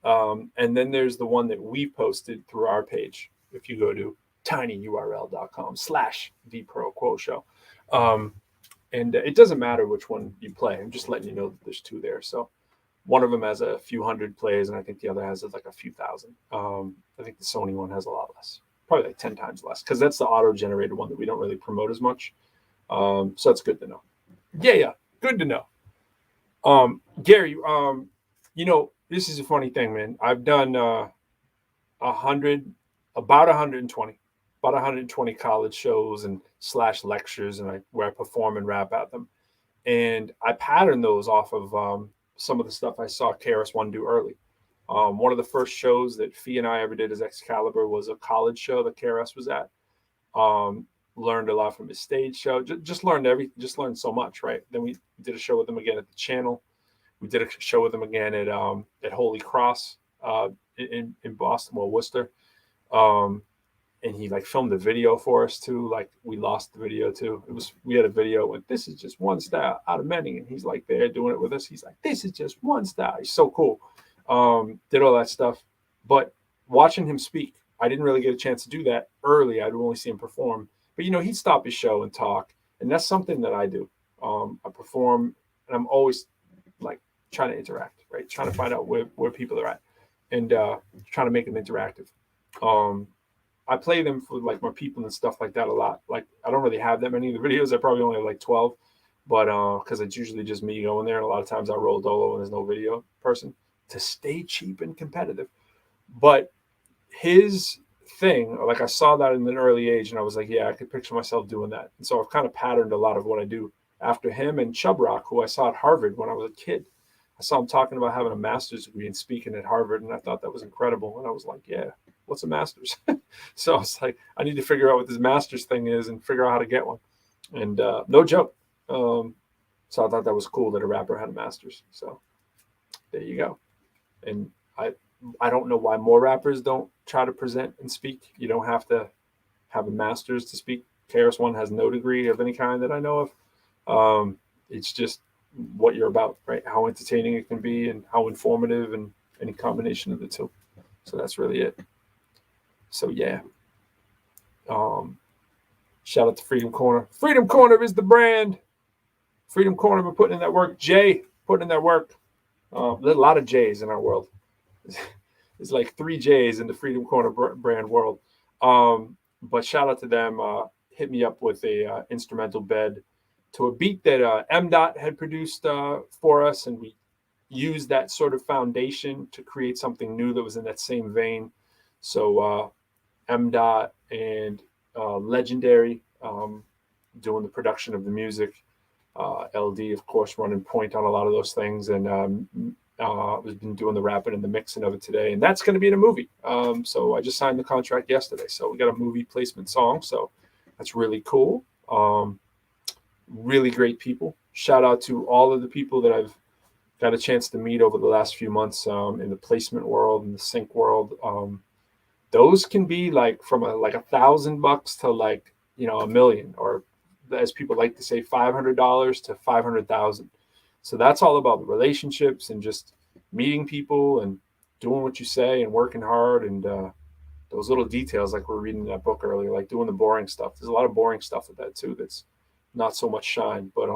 And then there's the one that we posted through our page. If you go to tinyurl.com/the ProQuo Show. And it doesn't matter which one you play. I'm just letting you know that there's 2 there. So one of them has a few hundred plays, and I think the other has like a few thousand. I think the Sony one has a lot less, probably like 10 times less, because that's the auto-generated one that we don't really promote as much. So that's good to know. Yeah, good to know. Gary, this is a funny thing, man. I've done about 120 college shows and / lectures, and where I perform and rap at them. And I patterned those off of some of the stuff I saw KRS-One do early. One of the first shows that Fee and I ever did as Excalibur was a college show that KRS was at. Learned a lot from his stage show. Just learned so much, right? Then we did a show with him again at the channel. We did a show with him again at Holy Cross in Boston, Worcester. And he filmed a video for us too. We lost the video too. We had a video with, this is just one style out of many. And he's there doing it with us. He's like, this is just one style. He's so cool. Did all that stuff. But watching him speak, I didn't really get a chance to do that early. I'd only see him perform. But, he'd stop his show and talk. And that's something that I do. I perform, and I'm always like trying to interact, right? Trying to find out where people are at, and trying to make them interactive. I play them for like my people and stuff like that a lot. Like I don't really have that many of the videos. I probably only have like 12, but because it's usually just me going there, and a lot of times I roll dolo and there's no video person to stay cheap and competitive. But his thing, like I saw that in an early age, and I was like, yeah, I could picture myself doing that. And so I've kind of patterned a lot of what I do after him and Chub Rock, who I saw at Harvard when I was a kid. I saw him talking about having a master's degree and speaking at Harvard, and I thought that was incredible. And I was like, yeah, what's a master's? So I was like, I need to figure out what this master's thing is and figure out how to get one. And no joke. So I thought that was cool that a rapper had a master's. So there you go. And I don't know why more rappers don't try to present and speak. You don't have to have a master's to speak. KRS-One has no degree of any kind that I know of. It's just what you're about, right? How entertaining it can be and how informative, and any combination of the two. So that's really it. So yeah. Shout out to Freedom Corner. Freedom Corner is the brand. Freedom Corner been putting in that work. Jay putting in that work. There's a lot of J's in our world. There's like 3 J's in the Freedom Corner brand world. But shout out to them. Hit me up with a instrumental bed to a beat that M. Dot had produced for us, and we used that sort of foundation to create something new that was in that same vein. So M. Dot and Legendary doing the production of the music. LD, of course, running point on a lot of those things, and we've been doing the rapping and the mixing of it today, and that's going to be in a movie. So I just signed the contract yesterday, so we got a movie placement song, so that's really cool. Really great people. Shout out to all of the people that I've got a chance to meet over the last few months in the placement world, in the sync world. Those can be like from like $1,000 to like, $1 million, or as people like to say, $500 to $500,000. So that's all about the relationships and just meeting people and doing what you say and working hard, and those little details, like we're reading in that book earlier, like doing the boring stuff. There's a lot of boring stuff with that too. That's not so much shine, but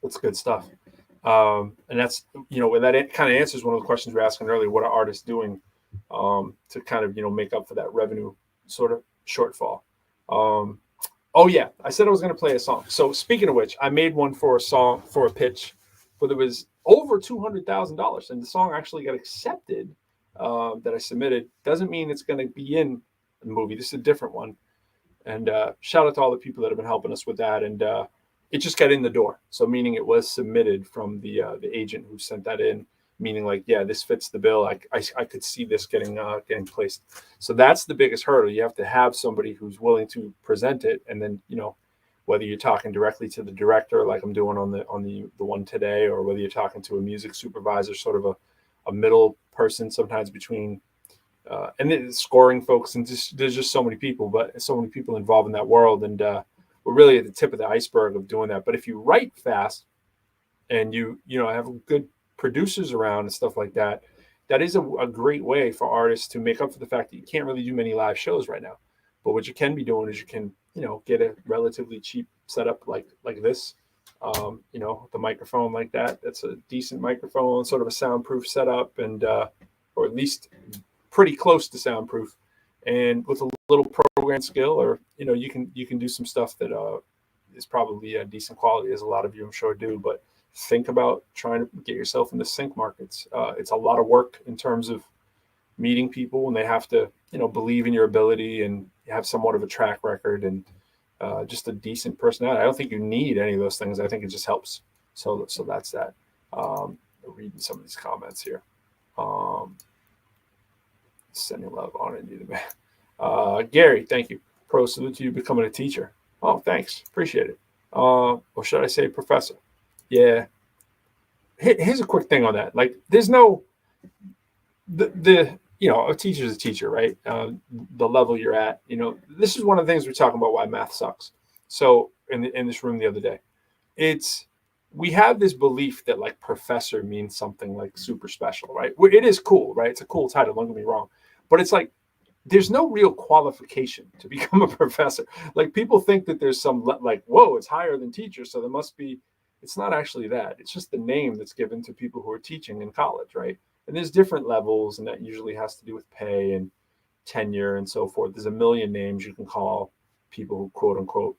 it's good stuff. And that's, that kind of answers one of the questions we were asking earlier. What are artists doing to kind of, make up for that revenue sort of shortfall? Oh yeah, I said I was going to play a song. So speaking of which, I made one for a pitch, but it was over $200,000, and the song actually got accepted. That I submitted doesn't mean it's going to be in the movie. This is a different one, and shout out to all the people that have been helping us with that. And it just got in the door, so meaning it was submitted from the agent who sent that in. Meaning like, yeah, this fits the bill. I could see this getting placed. So that's the biggest hurdle. You have to have somebody who's willing to present it, and then whether you're talking directly to the director, like I'm doing on the one today, or whether you're talking to a music supervisor, sort of a middle person sometimes between and then scoring folks, and there's just so many people, but so many people involved in that world, and we're really at the tip of the iceberg of doing that. But if you write fast and you have good producers around and stuff like that, that is a great way for artists to make up for the fact that you can't really do many live shows right now. But what you can be doing is you can get a relatively cheap setup like this, the microphone like that. That's a decent microphone, sort of a soundproof setup, and or at least pretty close to soundproof, and with a little program skill, or you can do some stuff that is probably a decent quality, as a lot of you I'm sure do. But think about trying to get yourself in the sync markets. It's a lot of work in terms of meeting people, and they have to, believe in your ability and have somewhat of a track record and just a decent personality. I don't think you need any of those things. I think it just helps. So that's that. Reading some of these comments here. Sending love on Indeed, man. Gary, thank you. Pro salute to you becoming a teacher. Oh, thanks. Appreciate it. Or should I say professor? Yeah. Here's a quick thing on that. Like, there's no a teacher's a teacher, right? The level you're at, this is one of the things we're talking about why math sucks. So in this room the other day, we have this belief that like professor means something like super special, right? It is cool, right? It's a cool title. Don't get me wrong, but it's like there's no real qualification to become a professor. Like people think that there's some like, whoa, it's higher than teacher, so there must be. It's not actually that. It's just the name that's given to people who are teaching in college, right? And there's different levels, and that usually has to do with pay and tenure and so forth. There's a million names you can call people who quote unquote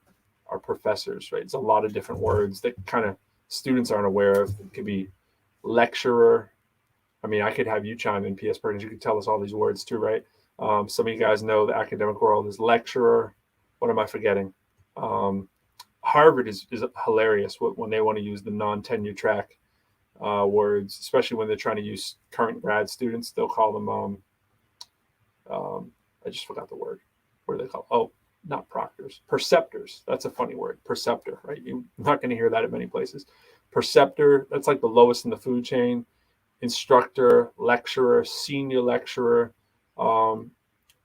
are professors, right? It's a lot of different words that kind of students aren't aware of. It could be lecturer. I mean, I could have you chime in, P.S. Perkins. You could tell us all these words too, right? Some of you guys know the academic world is lecturer. What am I forgetting? Harvard is hilarious when they want to use the non-tenure track words, especially when they're trying to use current grad students. They'll call them, I just forgot the word. What do they call? Oh, not proctors, preceptors. That's a funny word, preceptor, right? You're not going to hear that at many places. Preceptor, that's like the lowest in the food chain. Instructor, lecturer, senior lecturer.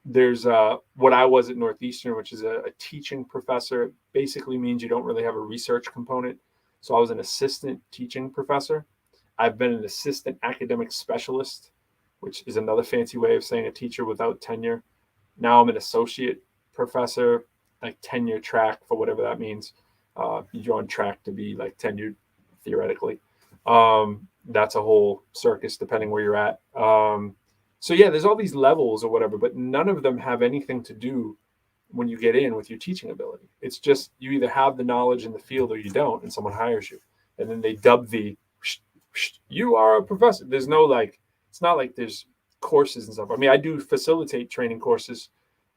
There's what I was at Northeastern, which is a teaching professor. It basically means you don't really have a research component. So I was an assistant teaching professor. I've been an assistant academic specialist, which is another fancy way of saying a teacher without tenure. Now I'm an associate professor, like tenure track for whatever that means. You're on track to be like tenured theoretically. That's a whole circus depending where you're at. So yeah, there's all these levels or whatever, but none of them have anything to do when you get in with your teaching ability. It's just you either have the knowledge in the field or you don't, and someone hires you. And then they dub you are a professor. There's no like, it's not like there's courses and stuff. I mean, I do facilitate training courses,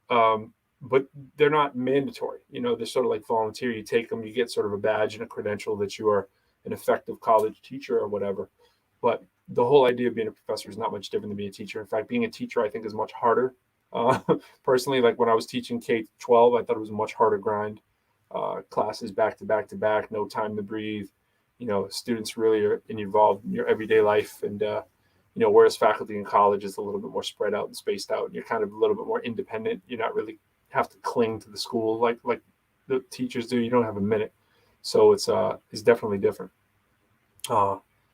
but they're not mandatory. You know, they're sort of like volunteer. You take them, you get sort of a badge and a credential that you are an effective college teacher or whatever. But the whole idea of being a professor is not much different than being a teacher. In fact, being a teacher, I think, is much harder. Personally, like when I was teaching K-12, I thought it was a much harder grind. Classes back to back to back, no time to breathe. You know, students really are involved in your everyday life. And, you know, whereas faculty in college is a little bit more spread out and spaced out, and you're kind of a little bit more independent. You're not really have to cling to the school like the teachers do. You don't have a minute. So it's definitely different.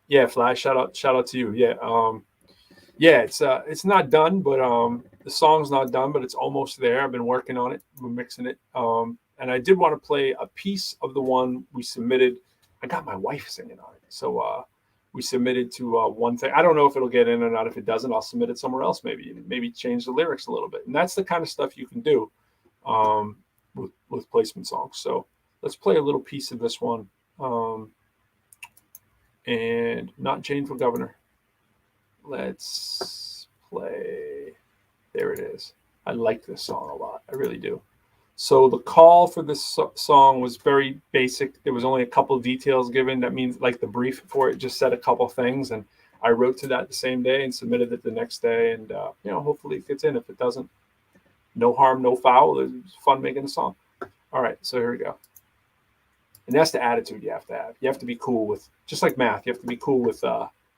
Yeah, Fly, shout out to you. Yeah, it's not done, but the song's not done, but it's almost there. I've been working on it. We're mixing it. And I did want to play a piece of the one we submitted. I got my wife singing on it. So we submitted to one thing. I don't know if it'll get in or not. If it doesn't, I'll submit it somewhere else, maybe change the lyrics a little bit. And that's the kind of stuff you can do with placement songs. So let's play a little piece of this one. And not Jane for Governor. Let's play. There it is. I like this song a lot. I really do. So the call for this song was very basic. There was only a couple of details given. That means like the brief for it just said a couple things. And I wrote to that the same day and submitted it the next day. And, you know, hopefully it gets in. If it doesn't, no harm, no foul. It was fun making the song. All right. So here we go. And that's the attitude you have to have. You have to be cool with, just like math, you have to be cool with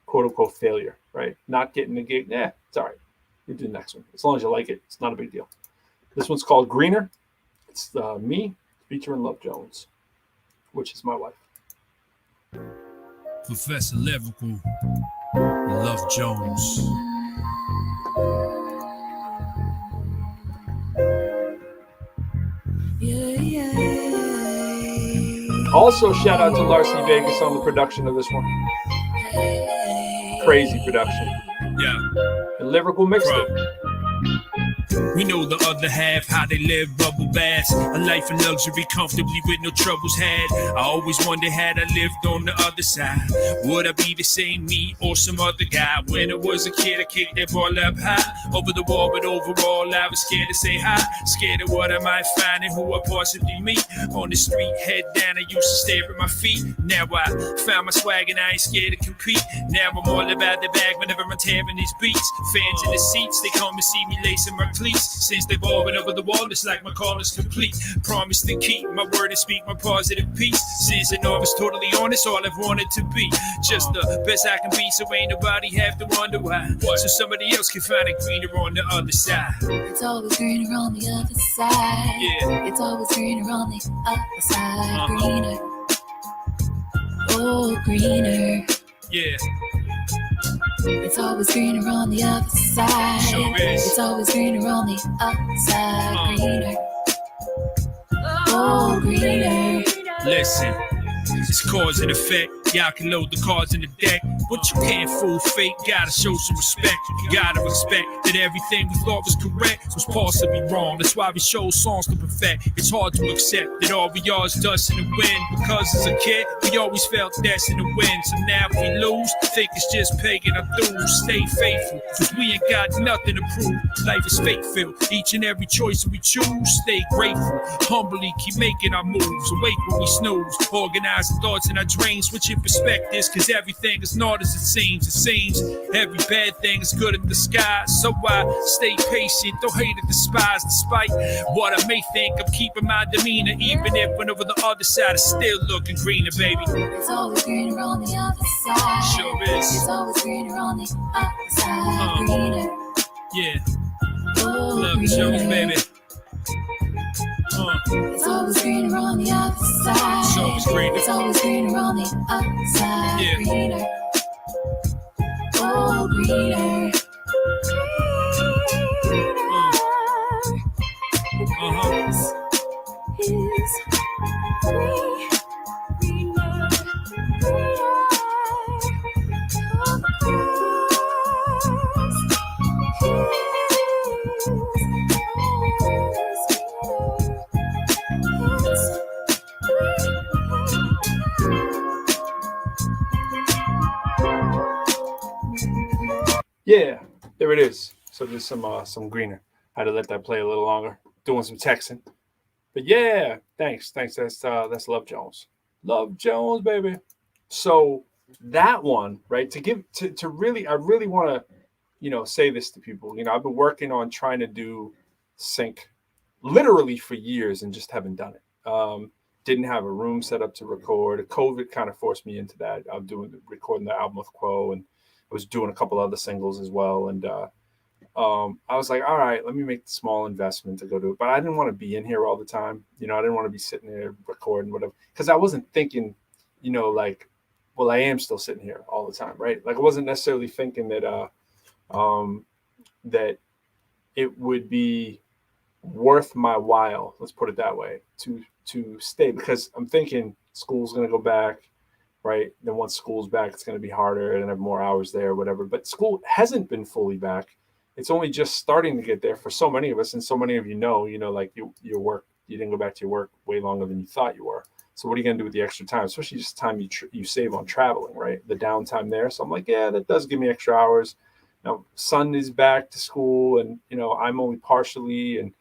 quote unquote failure, right? Not getting the gig. It's all right. You do the next one. As long as you like it, it's not a big deal. This one's called Greener. It's me featuring Love Jones, which is my wife.
Professor Lyrical, Love Jones.
Also, shout out to Larcy Vegas on the production of this one. Crazy production.
Yeah.
The lyrical mixtape.
We know the other half, how they live bubble baths. A life in luxury, comfortably with no troubles had. I always wondered, had I lived on the other side, would I be the same me or some other guy? When I was a kid, I kicked that ball up high over the wall, but overall I was scared to say hi. Scared of what I might find and who I possibly meet. On the street, head down, I used to stare at my feet. Now I found my swag and I ain't scared to compete. Now I'm all about the bag whenever I'm tearing these beats. Fans in the seats, they come and see me lacing my cleats. Since they've all been over the wall, it's like my call is complete. Promise to keep my word and speak my positive peace. Since I know I was totally honest, all I've wanted to be. Just the best I can be, so ain't nobody have to wonder why. So somebody else can find it greener on the other side.
It's always greener on the other side.
Yeah.
It's always greener on the other side. Greener. Oh, greener.
Yeah.
It's always greener on the other side.
Sure is.
It's always greener on the other side. Greener. Oh, greener.
Listen, it's cause and effect. Y'all can load the cards in the deck, but you can't fool fate. Gotta show some respect. You gotta respect that everything we thought was correct was possibly wrong. That's why we show songs to perfect. It's hard to accept that all we are is dust in the wind. Because as a kid, we always felt that's in the wind. So now if we lose, think it's just paying our dues. Stay faithful, cause we ain't got nothing to prove. Life is fate-filled. Each and every choice we choose, stay grateful. Humbly keep making our moves. Awake when we snooze. Organizing thoughts and our dreams, switching perspectives, cause everything is not as it seems. It seems every bad thing is good in disguise. So I stay patient, don't hate or despise. Despite what I may think, I'm keeping my demeanor. Even if when over the other side is still looking greener, baby.
It's always greener on the other side.
Sure is.
It's always greener on the other side. Greener.
Yeah,
Oh,
love
greener.
Jones, baby.
It's always greener on the other side.
It's always greener.
It's always greener on the other side.
Yeah.
Greener. Oh, greener.
Yeah, there it is. So there's some greener. I had to let that play a little longer. Doing some texting. But yeah, thanks. That's Love Jones. Love Jones, baby. So that one, right? To really, I really want to, say this to people. I've been working on trying to do sync literally for years and just haven't done it. Didn't have a room set up to record. COVID kind of forced me into that. I'm recording the album with Quo, and I was doing a couple other singles as well. And I was like, all right, let me make the small investment to go do it. But I didn't want to be in here all the time. I didn't want to be sitting there recording whatever, because I wasn't thinking, like, well, I am still sitting here all the time, right? Like I wasn't necessarily thinking that that it would be worth my while, let's put it that way, to stay, because I'm thinking school's going to go back, right? Then once school's back, it's going to be harder and I have more hours there or whatever. But school hasn't been fully back. It's only just starting to get there for so many of us. And so many of like your work, you didn't go back to your work way longer than you thought you were. So what are you going to do with the extra time, especially just time you save on traveling, right? The downtime there. So I'm like, yeah, that does give me extra hours. Now, son is back to school and, I'm only partially, and,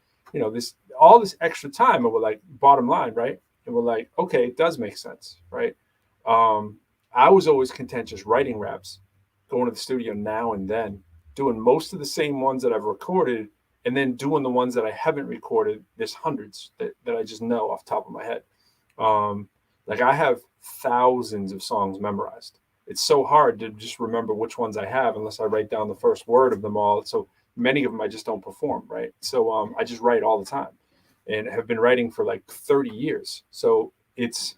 all this extra time, and we're like, bottom line, right? And we're like, okay, it does make sense, right? I was always content just writing raps, going to the studio now and then, doing most of the same ones that I've recorded, and then doing the ones that I haven't recorded. There's hundreds that I just know off the top of my head. Like I have thousands of songs memorized. It's so hard to just remember which ones I have unless I write down the first word of them all. So many of them I just don't perform, right? So I just write all the time and have been writing for like 30 years. So it's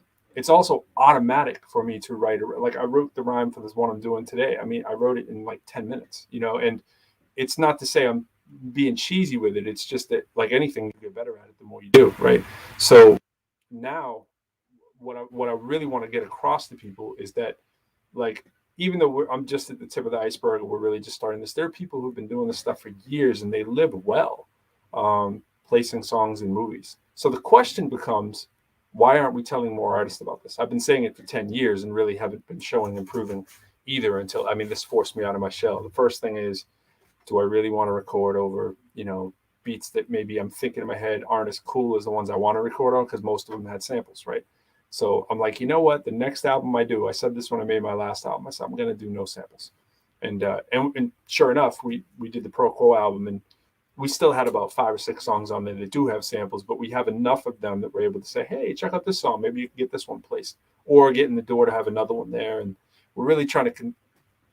also automatic for me to write. Like I wrote the rhyme for this one I'm doing today. I mean, I wrote it in like 10 minutes, and it's not to say I'm being cheesy with it. It's just that like anything, you get better at it the more you do, right? So now what I really want to get across to people is that, like, even though I'm just at the tip of the iceberg, we're really just starting this. There are people who've been doing this stuff for years and they live well, placing songs in movies. So the question becomes, why aren't we telling more artists about this? I've been saying it for 10 years and really haven't been showing improving either until, this forced me out of my shell. The first thing is, do I really want to record over, beats that maybe I'm thinking in my head aren't as cool as the ones I want to record on, because most of them had samples, right? So I'm like, you know what? The next album I do, I said this when I made my last album, I said, I'm going to do no samples. And sure enough, we did the ProQuo album, and we still had about 5 or 6 songs on there that do have samples, but we have enough of them that we're able to say, hey, check out this song. Maybe you can get this one placed, or get in the door to have another one there. And we're really trying to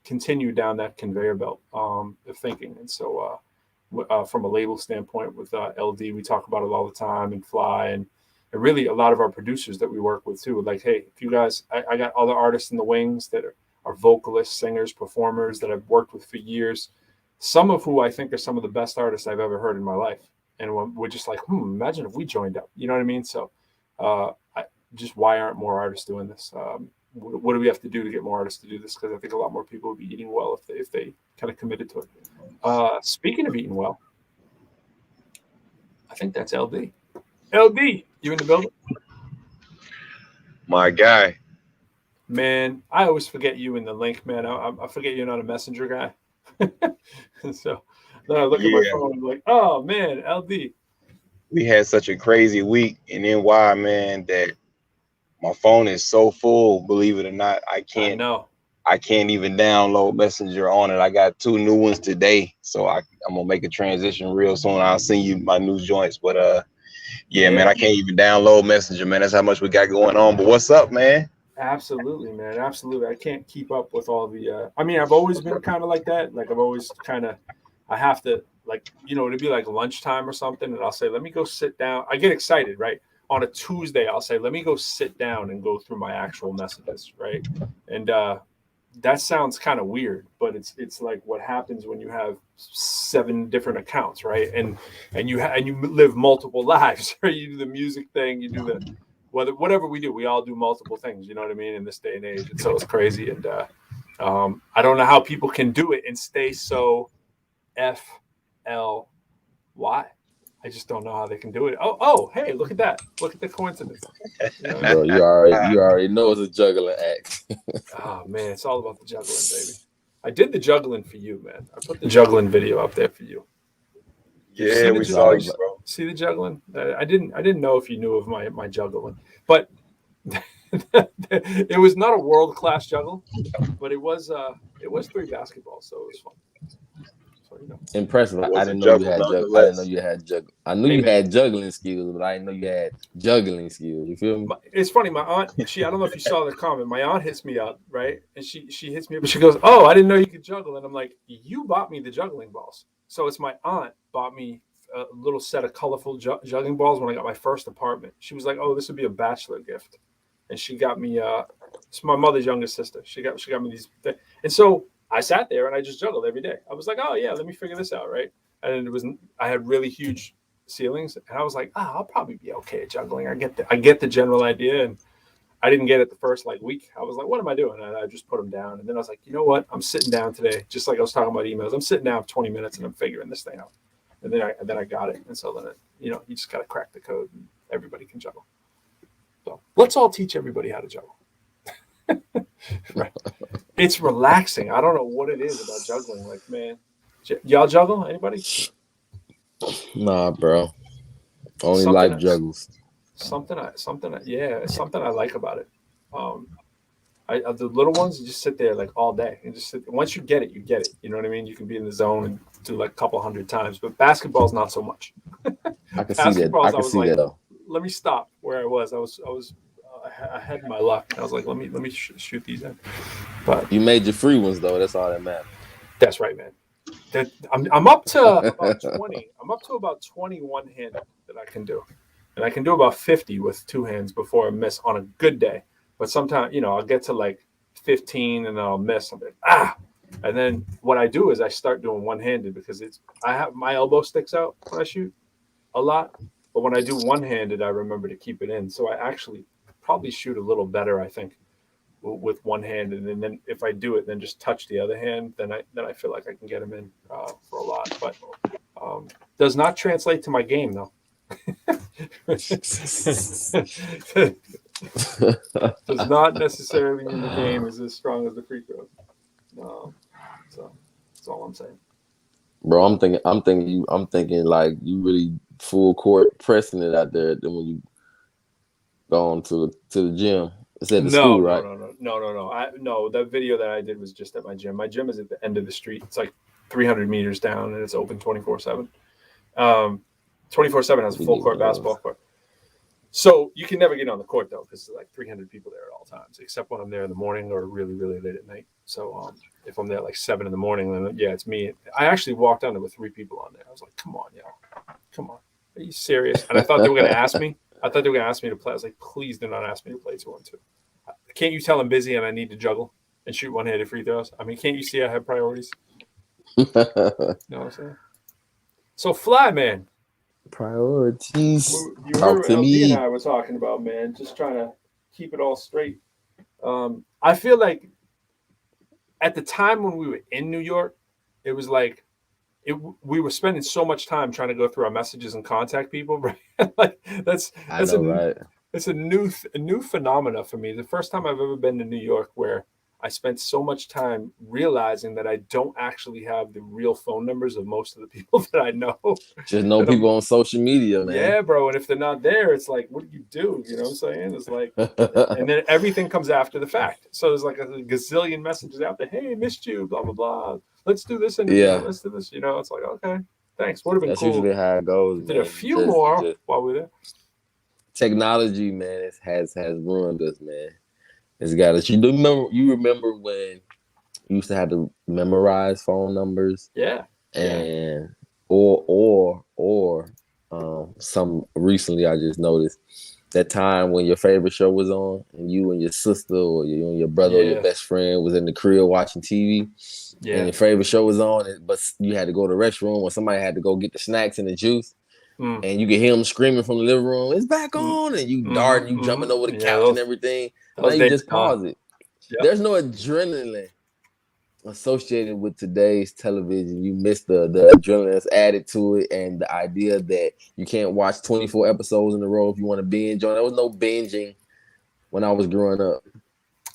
continue down that conveyor belt of thinking. And so from a label standpoint with LD, we talk about it all the time, and Fly, and really a lot of our producers that we work with too, like, hey, if you guys, I got other artists in the wings that are vocalists, singers, performers that I've worked with for years. Some of who I think are some of the best artists I've ever heard in my life. And we're just like, imagine if we joined up. You know what I mean? So why aren't more artists doing this? What do we have to do to get more artists to do this? Because I think a lot more people would be eating well if they kind of committed to it. Speaking of eating well, I think that's LD. LD, you in the building?
My guy.
Man, I always forget you in the link, man. I forget you're not a messenger guy. So then I look at my phone and I'm like, oh man, LD.
We had such a crazy week in NY, man, that my phone is so full, believe it or not. I can't even download Messenger on it. I got 2 new ones today, so I'm gonna make a transition real soon. I'll send you my new joints, but yeah, man, I can't even download Messenger, man. That's how much we got going on. But what's up, man?
Absolutely, man. Absolutely. I can't keep up with all the I've always been kind of like that. Like I've always I have to, like, it'd be like lunchtime or something, and I'll say, let me go sit down. I get excited, right? On a Tuesday, I'll say, let me go sit down and go through my actual messages, right? And that sounds kind of weird, but it's like what happens when you have 7 different accounts, right? And you live multiple lives, right? You do the music thing, you do the whatever we do, we all do multiple things. You know what I mean? In this day and age, and so it's crazy. And I don't know how people can do it and stay so FLY. I just don't know how they can do it. Oh, hey, look at that! Look at the coincidence.
Bro, you already know it's a juggling act.
Oh man, it's all about the juggling, baby. I did the juggling for you, man. I put the juggling video up there for you.
Yeah, we saw you, bro.
See the juggling? I didn't know if you knew of my juggling, but it was not a world-class juggle, but it was 3 basketballs, so it was fun. So,
Impressive. I didn't know you had juggling. I didn't know you had juggling. I knew you had juggling skills, but I didn't know you had juggling skills. You feel me?
It's funny. My aunt, I don't know if you saw the comment. My aunt hits me up, right? And she hits me up and she goes, "Oh, I didn't know you could juggle." And I'm like, "You bought me the juggling balls." So it's my aunt bought me a little set of colorful juggling balls when I got my first apartment. She was like, "Oh, this would be a bachelor gift," and she got me. It's my mother's youngest sister. She got me these, and so I sat there and I just juggled every day. I was like, "Oh yeah, let me figure this out," right? And I had really huge ceilings, and I was like, I'll probably be okay at juggling. I get the general idea, and I didn't get it the first week. I was like, what am I doing? And I just put them down, and then I was like, you know what? I'm sitting down today, just like I was talking about emails. I'm sitting down for 20 minutes, and I'm figuring this thing out. And then I got it, and so then you just gotta crack the code, and everybody can juggle. So let's all teach everybody how to juggle. Right? It's relaxing. I don't know what it is about juggling. Like, man, y'all juggle? Anybody?
Nah, bro. Only life juggles.
Something I like about it. The little ones, you just sit there like all day and just sit. Once you get it, you get it. You know what I mean? You can be in the zone and do like a couple 100 times, but basketball's not so much.
I can see that. I can see that though.
Let me stop where I was. I had my luck. I was like, let me shoot these in. But
you made your free ones though. That's all that matters.
That's right, man. I'm up to about 20. I'm up to about 21 handed that I can do, and I can do about 50 with 2 hands before I miss on a good day. But sometimes, I'll get to like 15 and then I'll miss. I'm like, and then what I do is I start doing one-handed because I have my elbow sticks out when I shoot a lot, but when I do one-handed, I remember to keep it in. So I actually probably shoot a little better, I think, with one hand, and then if I do it, then just touch the other hand, then I feel like I can get them in for a lot. But does not translate to my game though. Does not necessarily mean the game is as strong as the free throws. So that's all I'm saying.
Bro, I'm thinking like you really full court pressing it out there. Then when you go on to the gym. It's at the school, right?
No. That video that I did was just at my gym. My gym is at the end of the street. It's like 300 meters down, and it's open 24/7. 24/7 has a full court basketball court. So you can never get on the court though, because there's like 300 people there at all times, except when I'm there in the morning or really, really late at night. So if I'm there at like 7 in the morning, then yeah, it's me. I actually walked down there with 3 people on there. I was like, come on, are you serious? And I thought they were going to ask me. I thought they were going to ask me to play. I was like, please do not ask me to play 2-on-2. Can't you tell I'm busy and I need to juggle? and shoot one-handed free throws. I mean, can't you see I have priorities? You know what I'm saying? So, Fly, man.
Priorities.
You
Talk
heard what
to
LD
me.
and I were talking about, man. Just trying to keep it all straight. I feel like at the time when we were in New York, it was like we were spending so much time trying to go through our messages and contact people, right? Like that's
right?
It's a new phenomena for me. The first time I've ever been to New York where I spent so much time realizing that I don't actually have the real phone numbers of most of the people that I know.
Just know people on social media, man.
Yeah, bro. And if they're not there, it's like, what do you do? You know what I'm saying? It's like, and then everything comes after the fact. So there's like a gazillion messages out there. Hey, missed you, blah, blah, blah. Let's do this interview. Let's do this. You know, it's like, okay, thanks. Would have been
That's
cool.
usually how it goes.
Did a few more while we were there.
Technology, man, has ruined us, man. It's got us. You remember when you used to have to memorize phone numbers?
Yeah.
And or some recently I just noticed that time when your favorite show was on and you and your sister or you and your brother or your best friend was in the crib watching TV and your favorite show was on, but you had to go to the restroom or somebody had to go get the snacks and the juice. And you could hear them screaming from the living room, "It's back on!" And you darting, you jumping over the couch and everything. And now you just pause it. Yep. There's no adrenaline associated with today's television. You miss the adrenaline that's added to it, and the idea that you can't watch 24 episodes in a row if you want to binge on. There was no binging when I was growing up.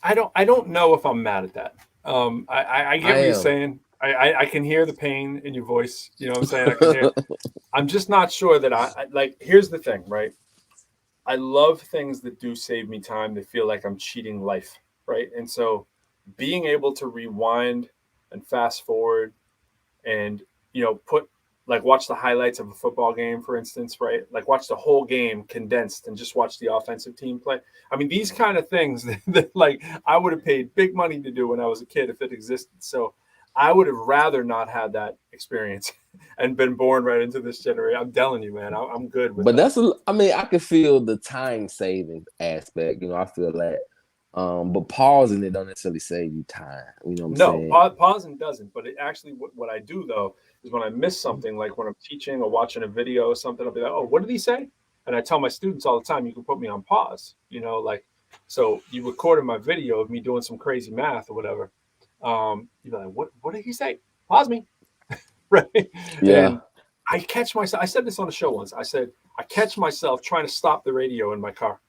I don't know if I'm mad at that. I get what you're saying. I can hear the pain in your voice. You know what I'm saying? I can hear. I'm just not sure that I like. Here's the thing, right? I love things that do save me time. That feel like I'm cheating life, right? And so, being able to rewind and fast forward, and watch the highlights of a football game, for instance, right? Like watch the whole game condensed and just watch the offensive team play. I mean, these kind of things that like I would have paid big money to do when I was a kid if it existed. So I would have rather not had that experience and been born right into this generation. I'm telling you, man, I'm good with
but
that.
I can feel the time saving aspect. You know, I feel that. But pausing it don't necessarily save you time. You know what I'm saying?
No, pausing doesn't. But it actually, what I do though is when I miss something, like when I'm teaching or watching a video or something, I'll be like, "Oh, what did he say?" And I tell my students all the time, "You can put me on pause." You know, like so you recorded my video of me doing some crazy math or whatever. You're like, "What did he say?" Pause me, right?
Yeah.
And I catch myself. I said this on a show once. I said I catch myself trying to stop the radio in my car.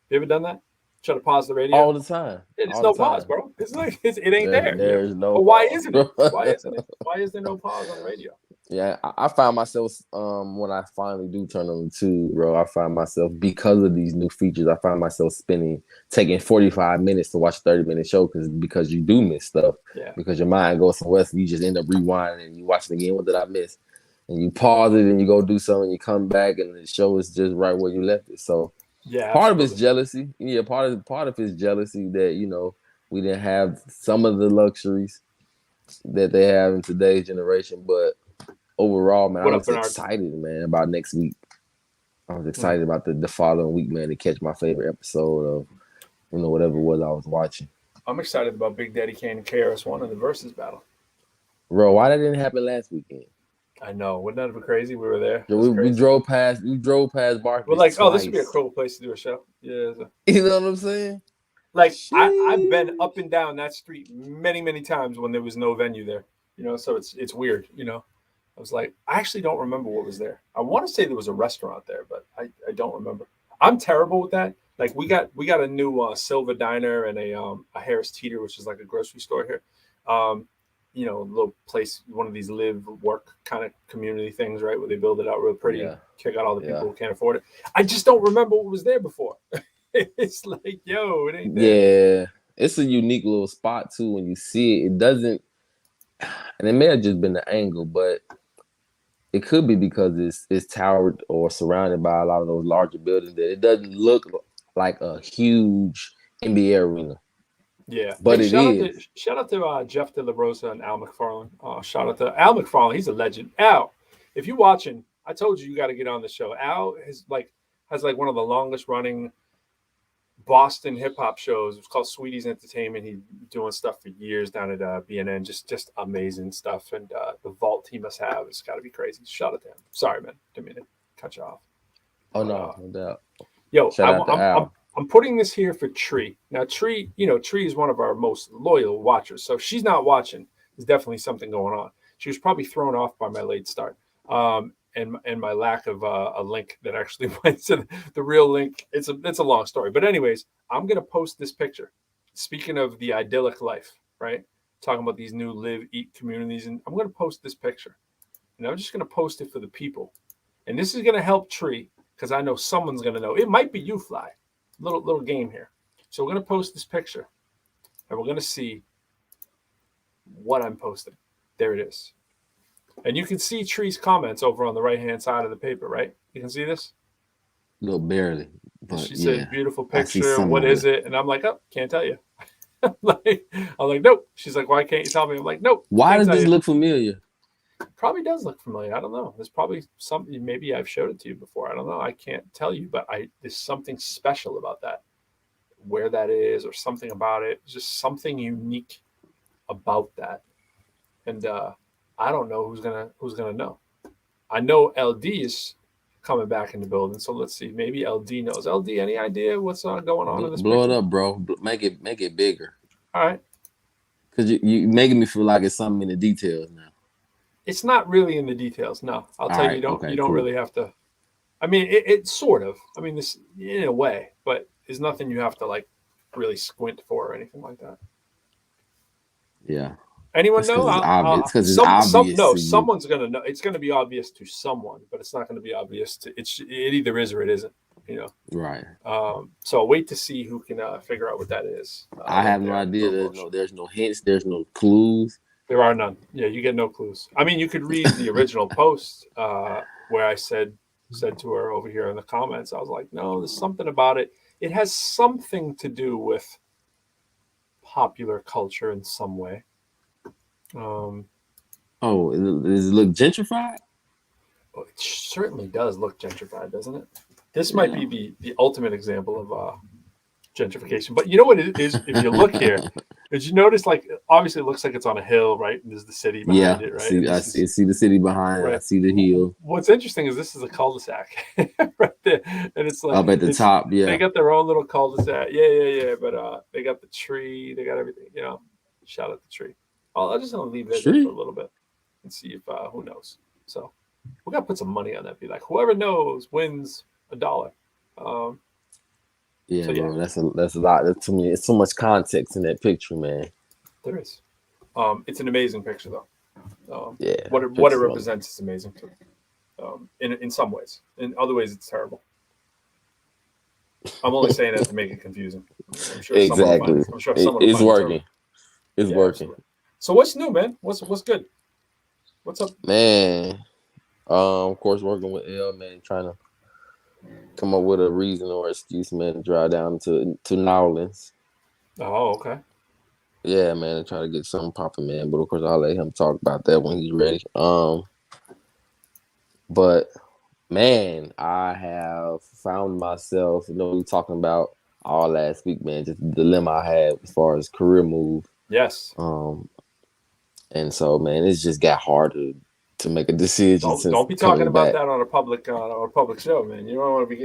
You ever done that? Try to pause the radio
all the time.
It's no pause, bro. It's like it ain't there.
There's no.
But why isn't it? Why isn't it? Why is there no pause on the radio?
Yeah, I find myself when I finally do turn on the tube, bro. I find myself because of these new features. I find myself taking 45 minutes to watch a 30-minute show because you do miss stuff.
Yeah.
Because your mind goes somewhere else. You just end up rewinding and you watch it again. What did I miss? And you pause it and you go do something. You come back and the show is just right where you left it. So
yeah,
part of it's jealousy. Yeah, part of it's jealousy that we didn't have some of the luxuries that they have in today's generation, but overall, man, I was excited, man, about next week. I was excited about the following week, man, to catch my favorite episode of, whatever it was I was watching.
I'm excited about Big Daddy Kane and KRS-One in the versus battle.
Bro, why that didn't happen last weekend?
I know. Wasn't that ever crazy? We were there.
We drove past Barclays.
We're like,
twice.
This would be a cool place to do a show. Yeah.
You know what I'm saying?
Like, I've been up and down that street many, many times when there was no venue there. So it's weird, I was like, I actually don't remember what was there. I want to say there was a restaurant there, but I don't remember. I'm terrible with that. Like we got a new Silver Diner and a Harris Teeter, which is like a grocery store here. A little place, one of these live work kind of community things, right? Where they build it out real pretty, kick out all the people who can't afford it. I just don't remember what was there before. It's like, it ain't there.
Yeah, it's a unique little spot too. When you see it, it doesn't, and it may have just been the angle, but it could be because it's towered or surrounded by a lot of those larger buildings that it doesn't look like a huge NBA arena.
Yeah,
but
shout out to Jeff De La Rosa and Al McFarlane. Shout out to Al McFarlane. He's a legend. Al, if you're watching, I told you got to get on the show. Al has one of the longest running Boston hip hop shows. It's called Sweetie's Entertainment. He's doing stuff for years down at BNN. Just amazing stuff. And the vault he must have, it's got to be crazy. Shout out to him. Sorry, man. Didn't mean to cut you off.
Oh, no doubt.
Yo, I'm putting this here for Tree. Now, Tree, Tree is one of our most loyal watchers. So if she's not watching, there's definitely something going on. She was probably thrown off by my late start. And my lack of a link that actually went to the real link. It's a long story. But anyways, I'm going to post this picture. Speaking of the idyllic life, right? Talking about these new live, eat communities. And I'm going to post this picture. And I'm just going to post it for the people. And this is going to help Tree because I know someone's going to know. It might be you, Fly. Little game here. So we're going to post this picture. And we're going to see what I'm posting. There it is. And you can see Tree's comments over on the right-hand side of the paper, right? You can see this?
No, barely. But
she said, beautiful picture. What is it? And I'm like, oh, can't tell you. I'm like, nope. She's like, why can't you tell me? I'm like, nope.
Why does this look familiar?
Probably does look familiar. I don't know. There's probably something. Maybe I've showed it to you before. I don't know. I can't tell you, but there's something special about that. Where that is or something about it. Just something unique about that. And I don't know who's gonna know. I know LD is coming back in the building, so let's see. Maybe LD knows. LD, any idea what's going on in this?
Blow it up, bro. Make it bigger.
All right.
Because you making me feel like it's something in the details now.
It's not really in the details. No, I'll tell you. You don't really have to. I mean, it's sort of. I mean, this in a way, but there's nothing you have to like really squint for or anything like that.
Yeah.
Anyone know?
It's because it's obvious.
No, someone's gonna know. It's gonna be obvious to someone, but it's not gonna be obvious to. It either is or it isn't.
Right.
So I'll wait to see who can figure out what that is.
I have no idea. There's no hints. There's no clues.
There are none. Yeah, you get no clues. I mean, you could read the original post where I said to her over here in the comments. I was like, no, there's something about it. It has something to do with popular culture in some way.
Does it look gentrified?
Well, it certainly does look gentrified, doesn't it? This might be the ultimate example of gentrification. But you know what it is? If you look here, did you notice, like, obviously it looks like it's on a hill, right? And there's the city behind it, right?
I see the city behind it. Right. I see the hill.
What's interesting is this is a cul-de-sac right there. And it's like
up at the top, yeah.
They got their own little cul-de-sac. Yeah. But they got the tree, they got everything, Shout out the tree. I'll just gonna leave that there for a little bit and see if who knows. So we gotta put some money on that. Be like, whoever knows wins $1.
Bro, that's a lot. That's to me. It's so much context in that picture, man.
There is. It's an amazing picture, though. What it represents is amazing too. In some ways, in other ways, it's terrible. I'm only saying that to make it confusing. I'm sure
exactly. It's working. It's working.
Absolutely. So what's new, man? What's good? What's up,
man? Of course, working with L, man, trying to come up with a reason or excuse, man, to drive down to New Orleans.
Oh, okay.
Yeah, man, and try to get something popping, man. But of course, I'll let him talk about that when he's ready. But man, I have found myself, we were talking about all last week, man, just the dilemma I had as far as career move.
Yes.
And so, man, it's just got harder to make a decision.
Don't be talking about that on a public show, man. You don't want to be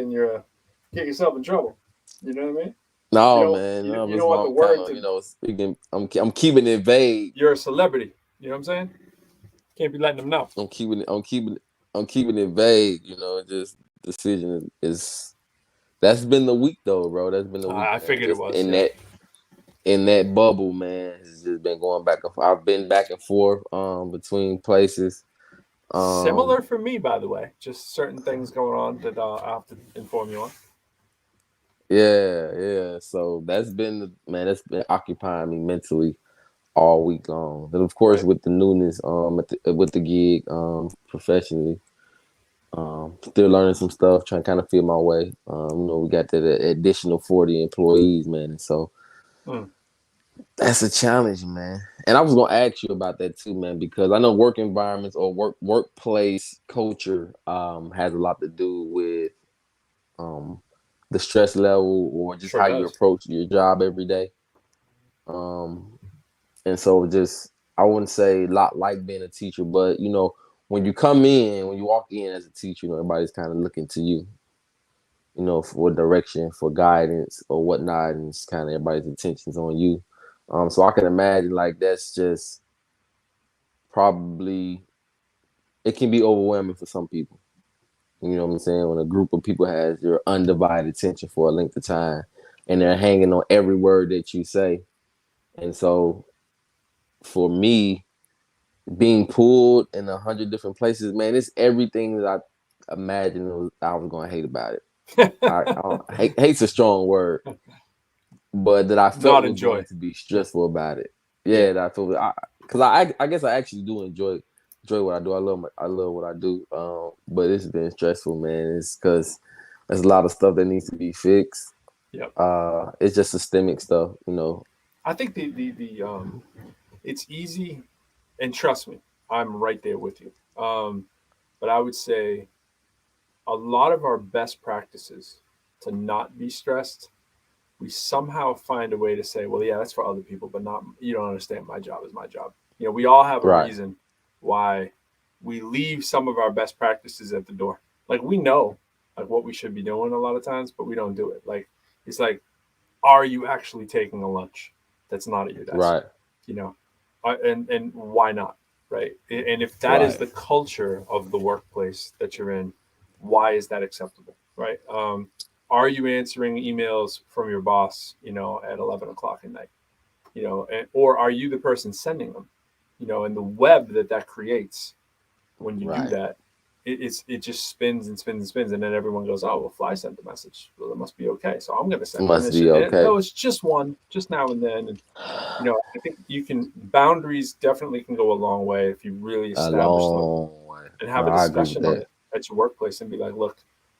get yourself in trouble. You know what I mean?
No, man. You don't want the word speaking. I'm keeping it vague.
You're a celebrity. You know what I'm saying? Can't be letting them know.
I'm keeping it vague. Just decision is. That's been the week though, bro. That's been the week.
I figured it was
in that bubble, man. It's just been going back and forth. I've been back and forth between places.
Similar for me, by the way. Just certain things going on that I have to inform you on.
Yeah. So that's been occupying me mentally all week long. But of course, with the newness, with the gig, professionally, still learning some stuff, trying to kind of feel my way. We got that additional 40 employees, man. And so that's a challenge, man. And I was gonna ask you about that too, man, because I know work environments or workplace culture has a lot to do with the stress level or just how you approach your job every day. And so just, I wouldn't say a lot like being a teacher, but you know, when you walk in as a teacher, you know, everybody's kind of looking to you, you know, for direction, for guidance or whatnot, and it's kind of everybody's attention's on you. So I can imagine like that's just probably, it can be overwhelming for some people. You know what I'm saying? When a group of people has your undivided attention for a length of time and they're hanging on every word that you say. And so for me, being pulled in 100 different places, man, it's everything that I imagined I was going to hate about it. Hate's a strong word, but that I felt was going to be stressful about it. Yeah, that I felt, because I guess I actually do enjoy what I do. I love what I do. But it's been stressful, man. It's because there's a lot of stuff that needs to be fixed.
Yep.
It's just systemic stuff, you know.
I think the it's easy, and trust me, I'm right there with you. But I would say a lot of our best practices to not be stressed, we somehow find a way to say, well, yeah, that's for other people, but not, you don't understand, my job is my job. You know, we all have a reason why we leave some of our best practices at the door. Like, we know like what we should be doing a lot of times, but we don't do it. Like, it's like, are you actually taking a lunch that's not at your desk?
Right.
You know, and why not? Right. And if that is the culture of the workplace that you're in, why is that acceptable? Right. Are you answering emails from your boss, you know, at 11 o'clock at night, you know, or are you the person sending them, you know, and the web that creates when you do that, it just spins and spins and spins. And then everyone goes, oh, well, Fly sent the message. Well, it must be okay. So I'm going to send it.
Must be okay.
No, it's just one, just now and then. And, you know, I think boundaries definitely can go a long way if you really establish them and have a discussion on it at your workplace and be like, look,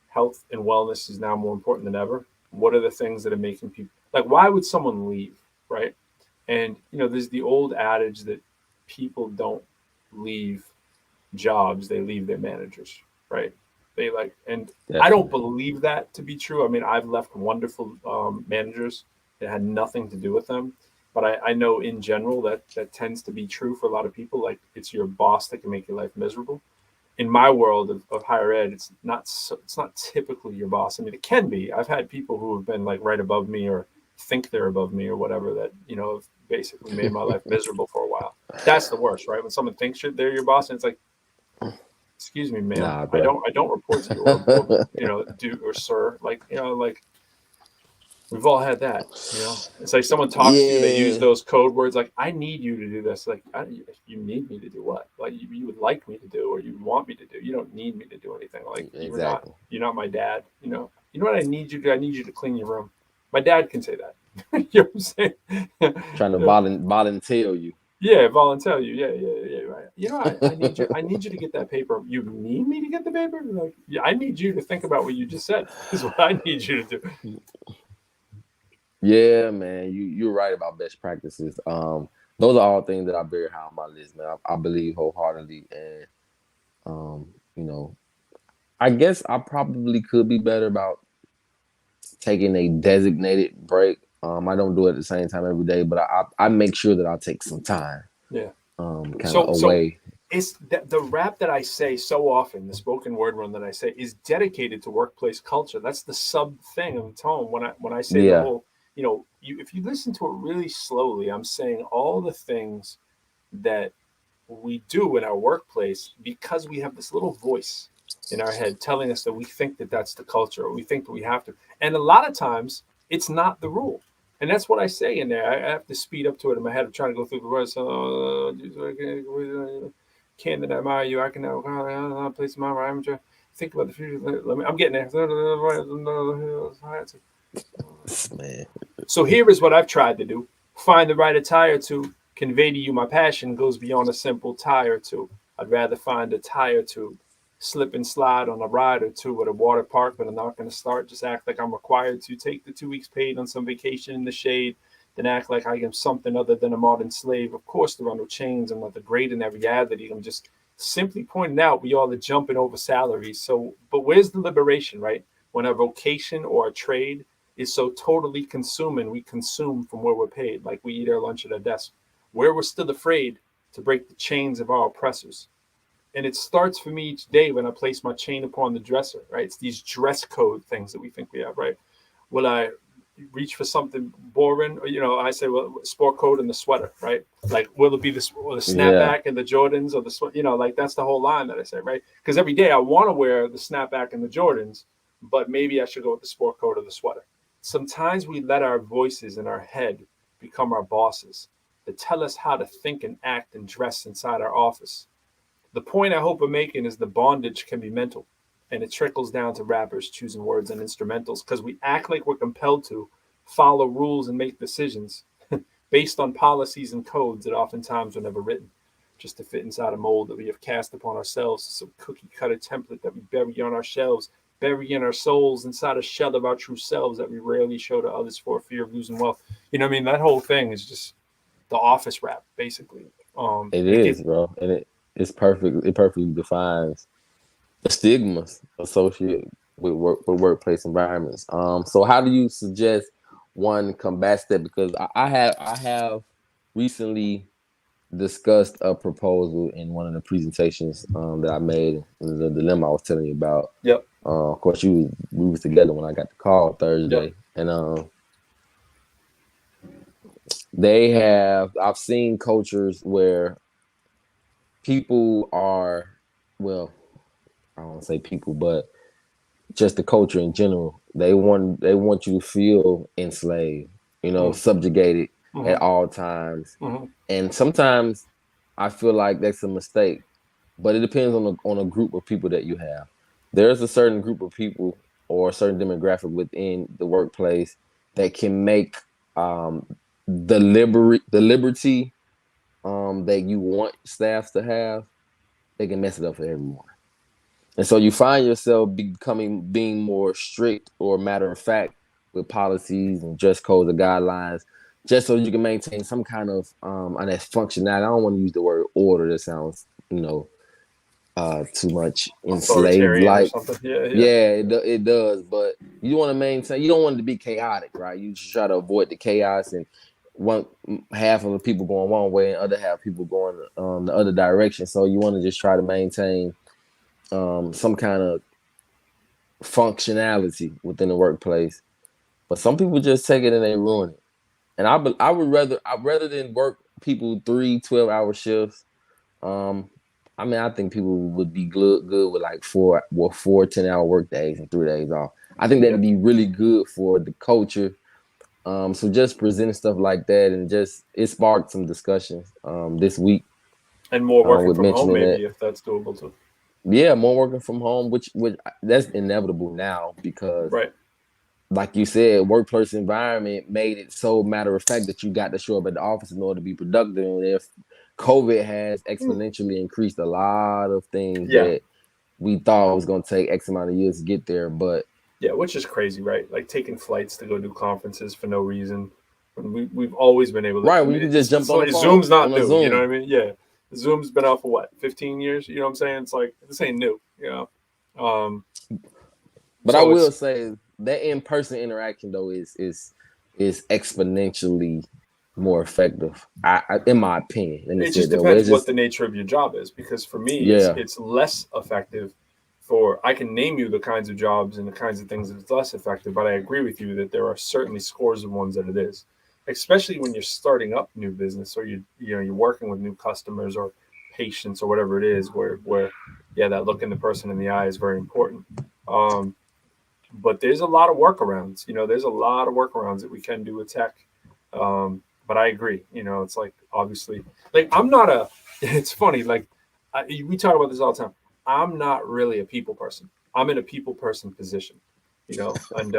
health and wellness is now more important than ever. What are the things that are making people, like, why would someone leave? Right. And, you know, there's the old adage that people don't leave jobs, they leave their managers, right? They like, and definitely. I don't believe that to be true. I mean, I've left wonderful managers that had nothing to do with them, but I know in general that tends to be true for a lot of people. Like, it's your boss that can make your life miserable. In my world of higher ed, it's not typically your boss. I mean, it can be. I've had people who have been like right above me or think they're above me or whatever that, you know, have basically made my life miserable for a while. That's the worst, right? When someone thinks they're your boss and it's like, excuse me, ma'am, I don't report to you, or you know, or sir, like, you know, like, we've all had that, you know. It's like someone talks to you, they use those code words like, I need you to do this. Like, you need me to do what? Like, you would like me to do, or you want me to do. You don't need me to do anything. Like, you're not my dad. You know what I need you to do? I need you to clean your room. My dad can say that. You know what I'm saying?
Trying to volunteer you.
Yeah, volunteer you. Yeah, right. You know, I need you to get that paper. You need me to get the paper? Like, yeah, I need you to think about what you just said. Is what I need you to do.
Yeah, man, you're right about best practices. Those are all things that are very high on my list, man. I believe wholeheartedly, and you know, I guess I probably could be better about taking a designated break. I don't do it at the same time every day, but I make sure that I'll take some time.
Yeah.
Kind of away.
So it's the rap that I say so often, the spoken word one that I say, is dedicated to workplace culture. That's the sub thing of the tone. When I say the whole, you know, if you listen to it really slowly, I'm saying all the things that we do in our workplace because we have this little voice in our head telling us that we think that that's the culture, or we think that we have to. And a lot of times it's not the rule. And that's what I say in there. I have to speed up to it in my head. I'm trying to go through the words. Can't admire you. I can now place my rhyme. Think about the future. I'm getting there.
Man.
So here is what I've tried to do. Find the right attire to convey to you my passion goes beyond a simple tire tube. I'd rather find a tire tube. Slip and slide on a ride or two at a water park, but I'm not going to start. Just act like I'm required to take the 2 weeks paid on some vacation in the shade, then act like I am something other than a modern slave. Of course, there are no chains. I'm not degrading that reality. I'm just simply pointing out we all are jumping over salaries. So, but where's the liberation, right? when our vocation or a trade is so totally consuming, we consume from where we're paid, like we eat our lunch at our desk, where we're still afraid to break the chains of our oppressors. And it starts for me each day when I place my chain upon the dresser, right? It's these dress code things that we think we have, right? Will I reach for something boring? Or, I say, well, sport coat and the sweater, right? Like, will it be the snapback and the Jordans or the, like that's the whole line that I say, right? Because every day I want to wear the snapback and the Jordans, but maybe I should go with the sport coat or the sweater. Sometimes we let our voices in our head become our bosses that tell us how to think and act and dress inside our office. The point I hope I'm making is the bondage can be mental, and it trickles down to rappers choosing words and instrumentals because we act like we're compelled to follow rules and make decisions based on policies and codes that oftentimes were never written, just to fit inside a mold that we have cast upon ourselves, some cookie cutter template that we bury on our shelves, burying our souls inside a shell of our true selves that we rarely show to others for fear of losing wealth. That whole thing is just the office rap, basically.
It is, bro, and it's perfect. It perfectly defines the stigmas associated with workplace environments. So how do you suggest one combats that? Because I have recently discussed a proposal in one of the presentations that I made, the dilemma I was telling you about.
Yep.
Of course, we was together when I got the call Thursday, and I've seen cultures where people are, well, I don't want to say people, but just the culture in general. They want you to feel enslaved, subjugated at all times. And sometimes I feel like that's a mistake, but it depends on a group of people that you have. There's a certain group of people or a certain demographic within the workplace that can make the liberty that you want staff to have, they can mess it up for everyone. And so you find yourself being more strict or matter of fact with policies and dress codes or guidelines, just so you can maintain some kind of that functionality. I don't want to use the word order. That sounds, too much enslaved like. Yeah, it does. But you want to maintain. You don't want it to be chaotic, right? You just try to avoid the chaos and one half of the people going one way and other half people going the other direction. So you want to just try to maintain some kind of functionality within the workplace. But some people just take it and they ruin it. And I would rather than work people 3 12-hour shifts. I think people would be good with like four 10-hour work days and 3 days off. I think that'd be really good for the culture. So just presenting stuff like that, and it sparked some discussions this week.
And more working from home, maybe, if that's doable too.
Yeah, more working from home, which that's inevitable now because, like you said, workplace environment made it so matter of fact that you got to show up at the office in order to be productive. And if COVID has exponentially increased a lot of things that we thought was going to take X amount of years to get there, but
which is crazy, right? Like taking flights to go do conferences for no reason. We've always been able to.
Right, when you can just jump on the phone.
Zoom's not new, Zoom. You know what I mean? Yeah. Zoom's been out for what, 15 years? You know what I'm saying? It's like, this ain't new,
But I will say that in-person interaction though is exponentially more effective, in my opinion.
It just depends what the nature of your job is, because for me, it's less effective. I can name you the kinds of jobs and the kinds of things that it's less effective, but I agree with you that there are certainly scores of ones that it is. Especially when you're starting up new business or you're working with new customers or patients or whatever it is, where that looking the person in the eye is very important. But there's a lot of workarounds. There's a lot of workarounds that we can do with tech. But I agree. It's like, obviously, like it's funny. Like we talk about this all the time. I'm not really a people person. I'm in a people person position. And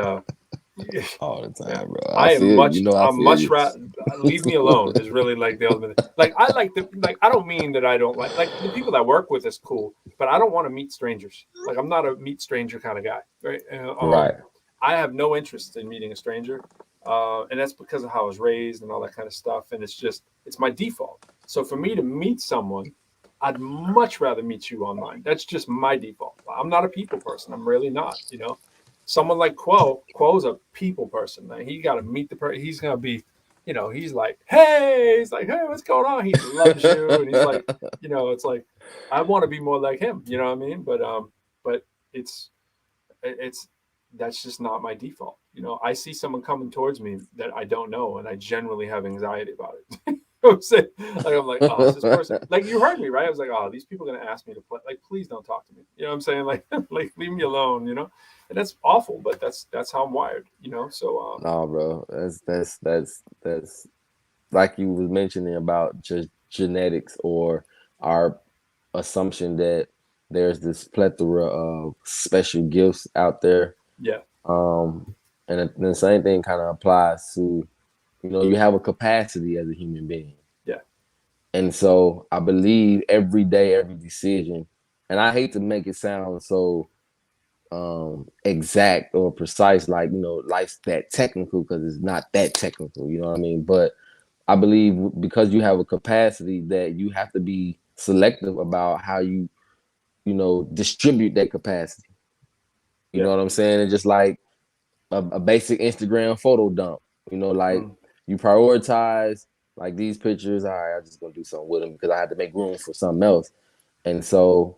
all the time, bro.
I'm much rather leave me alone is really like the ultimate. Like I don't mean that I don't like the people that work with is cool, but I don't want to meet strangers. Like I'm not a meet stranger kind of guy, right?
Right.
I have no interest in meeting a stranger, and that's because of how I was raised and all that kind of stuff. And it's my default. So for me to meet someone, I'd much rather meet you online. That's just my default. I'm not a people person. I'm really not. someone like Quo's a people person. Like, he got to meet the person. He's gonna be, he's like, hey, what's going on? He loves you, and he's like, it's like, I want to be more like him. You know what I mean? But it's that's just not my default. I see someone coming towards me that I don't know, and I generally have anxiety about it. I'm saying? Like, I'm like, oh, is this person, like, you heard me, right? I was like, oh, these people are gonna ask me to play. Like, please don't talk to me. You know what I'm saying? Like, like, leave me alone. And that's awful, but that's how I'm wired. So
no, bro, that's like you was mentioning about just genetics or our assumption that there's this plethora of special gifts out there.
Yeah.
And the same thing kind of applies to, you have a capacity as a human being.
Yeah.
And so I believe every day, every decision, and I hate to make it sound so exact or precise, like, life's that technical, because it's not that technical, you know what I mean? But I believe because you have a capacity that you have to be selective about how you distribute that capacity. You know what I'm saying? And just like a basic Instagram photo dump, like you prioritize like these pictures. All right, I'm just gonna do something with them because I had to make room for something else. And so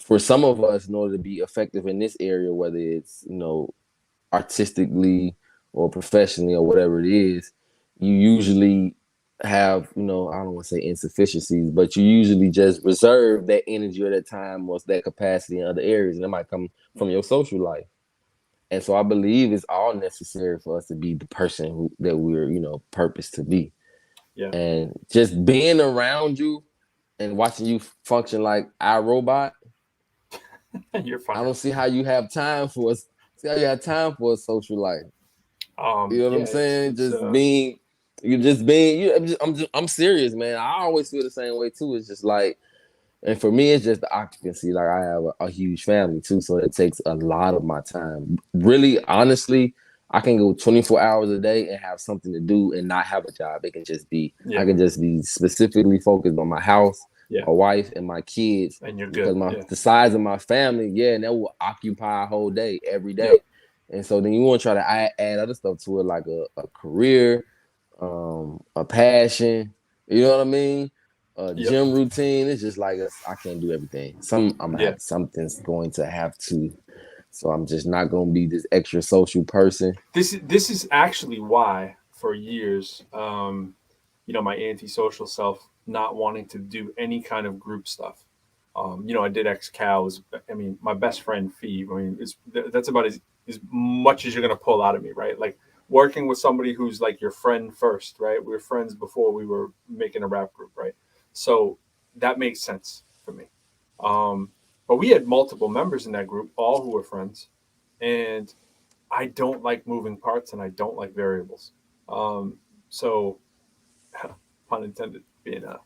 for some of us, in order to be effective in this area, whether it's, artistically or professionally or whatever it is, you usually have, I don't want to say insufficiencies, but you usually just reserve that energy or that time or that capacity in other areas. And it might come from your social life. And so I believe it's all necessary for us to be the person that we're, purposed to be.
Yeah.
And just being around you and watching you function like iRobot,
you're fine.
I don't see how you have time for us. See how you have time for a social life. You know what I'm saying? I'm serious, man. I always feel the same way too. It's just like, and for me, it's just the occupancy. Like, I have a huge family too, so it takes a lot of my time. Really, honestly, I can go 24 hours a day and have something to do and not have a job. It can just be, I can just be specifically focused on my house, my wife, and my kids.
And you're good.
Because the size of my family, and that will occupy a whole day, every day. And so then you want to try to add other stuff to it, like a career, a passion. You know what I mean? Gym routine. It's just like I can't do everything. Something's going to have to. So I'm just not going to be this extra social person.
This is actually why for years, my antisocial self not wanting to do any kind of group stuff. I did X-Cal. My best friend Phoebe. That's about as much as you're going to pull out of me, right? Like, working with somebody who's like your friend first, right? We were friends before we were making a rap group, right? So that makes sense for me. But we had multiple members in that group, all who were friends. And I don't like moving parts and I don't like variables. So, pun intended, being a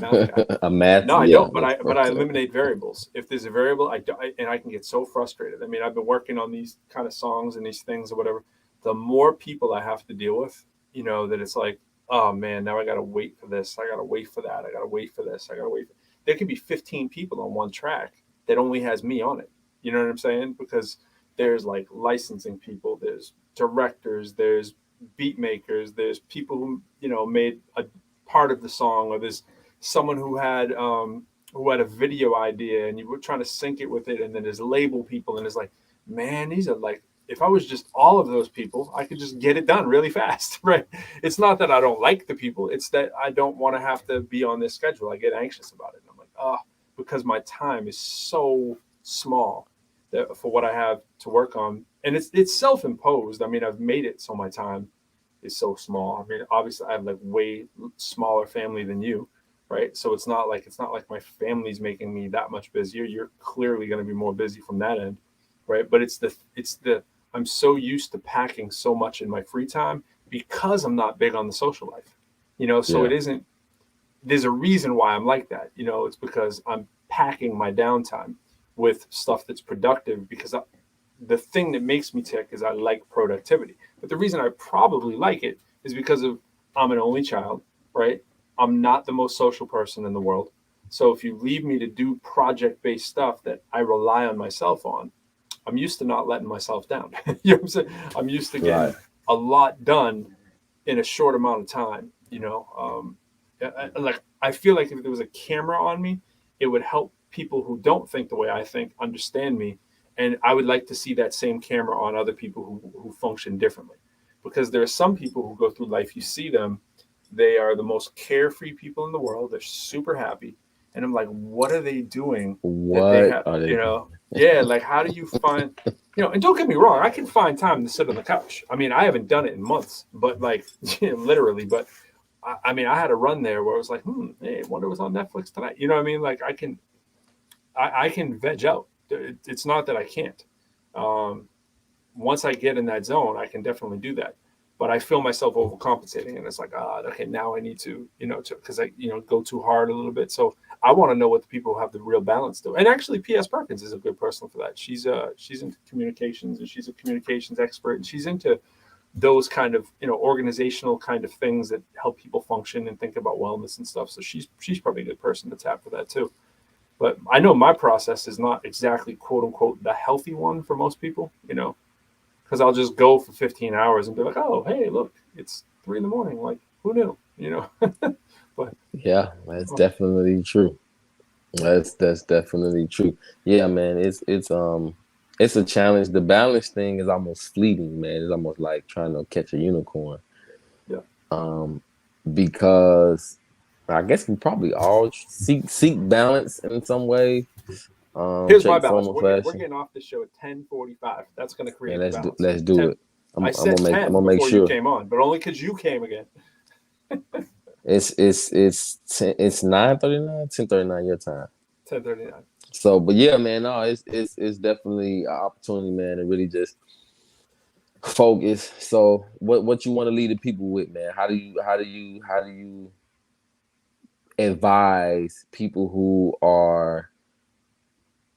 math guy.
A math.
No, I don't. But I eliminate variables. If there's a variable, I can get so frustrated. I've been working on these kind of songs and these things or whatever. The more people I have to deal with, that it's like, oh man, now I got to wait for this. I got to wait for that. I got to wait for this. I got to wait. There could be 15 people on one track that only has me on it. You know what I'm saying? Because there's like licensing people, there's directors, there's beat makers, there's people who, made a part of the song, or there's someone who had a video idea and you were trying to sync it with it. And then there's label people. And it's like, man, these are like, if I was just all of those people, I could just get it done really fast, right? It's not that I don't like the people. It's that I don't want to have to be on this schedule. I get anxious about it. And I'm like, because my time is so small for what I have to work on. And it's self-imposed. I've made it so my time is so small. Obviously I have like way smaller family than you, right? So it's not like my family's making me that much busier. You're clearly going to be more busy from that end, right? But it's the I'm so used to packing so much in my free time because I'm not big on the social life, so it isn't, there's a reason why I'm like that. It's because I'm packing my downtime with stuff that's productive, because the thing that makes me tick is I like productivity. But the reason I probably like it is because I'm an only child, right? I'm not the most social person in the world. So if you leave me to do project-based stuff that I rely on myself on, I'm used to not letting myself down. You know what I'm saying? I'm used to getting a lot done in a short amount of time, you know. Like I feel like if there was a camera on me, it would help people who don't think the way I think understand me. And I would like to see that same camera on other people who function differently. Because there are some people who go through life, you see them, they are the most carefree people in the world. They're super happy. And I'm like, what are they doing?
What
that they have,
are they
you know? Yeah, like how do you find, you know, and don't get me wrong, I can find time to sit on the couch. I mean, I haven't done it in months, but like literally, but I mean, I had a run there where I was like, hey, I wonder what's on Netflix tonight. You know what I mean? Like I can veg out. It's not that I can't. Once I get in that zone, I can definitely do that. But I feel myself overcompensating, and it's like, okay, now I need to, you know, because I, you know, go too hard a little bit. So I want to know what the people who have the real balance do. And actually, P.S. Perkins is a good person for that. She's into communications, and she's a communications expert, and she's into those kind of, you know, organizational kind of things that help people function and think about wellness and stuff. So she's probably a good person to tap for that too. But I know my process is not exactly quote unquote the healthy one for most people, you know, because I'll just go for 15 hours and be like, oh, hey, look, it's 3 a.m. Like, who knew, you know? But
yeah, that's definitely true. That's definitely true. Yeah, man, it's a challenge. The balance thing is almost fleeting, man. It's almost like trying to catch a unicorn.
Yeah.
Because I guess we probably all seek balance in some way.
Here's my balance. We're getting off the show at 10:45. That's going to create a balance.
Let's do it.
I said 10
I'm gonna make
before
sure
you came on, but only because you came again.
It's 9:39, 10:39 your time.
10:39.
So, but yeah, man, no, it's definitely an opportunity, man, to really just focus. So, what you want to lead the people with, man? How do you advise people who are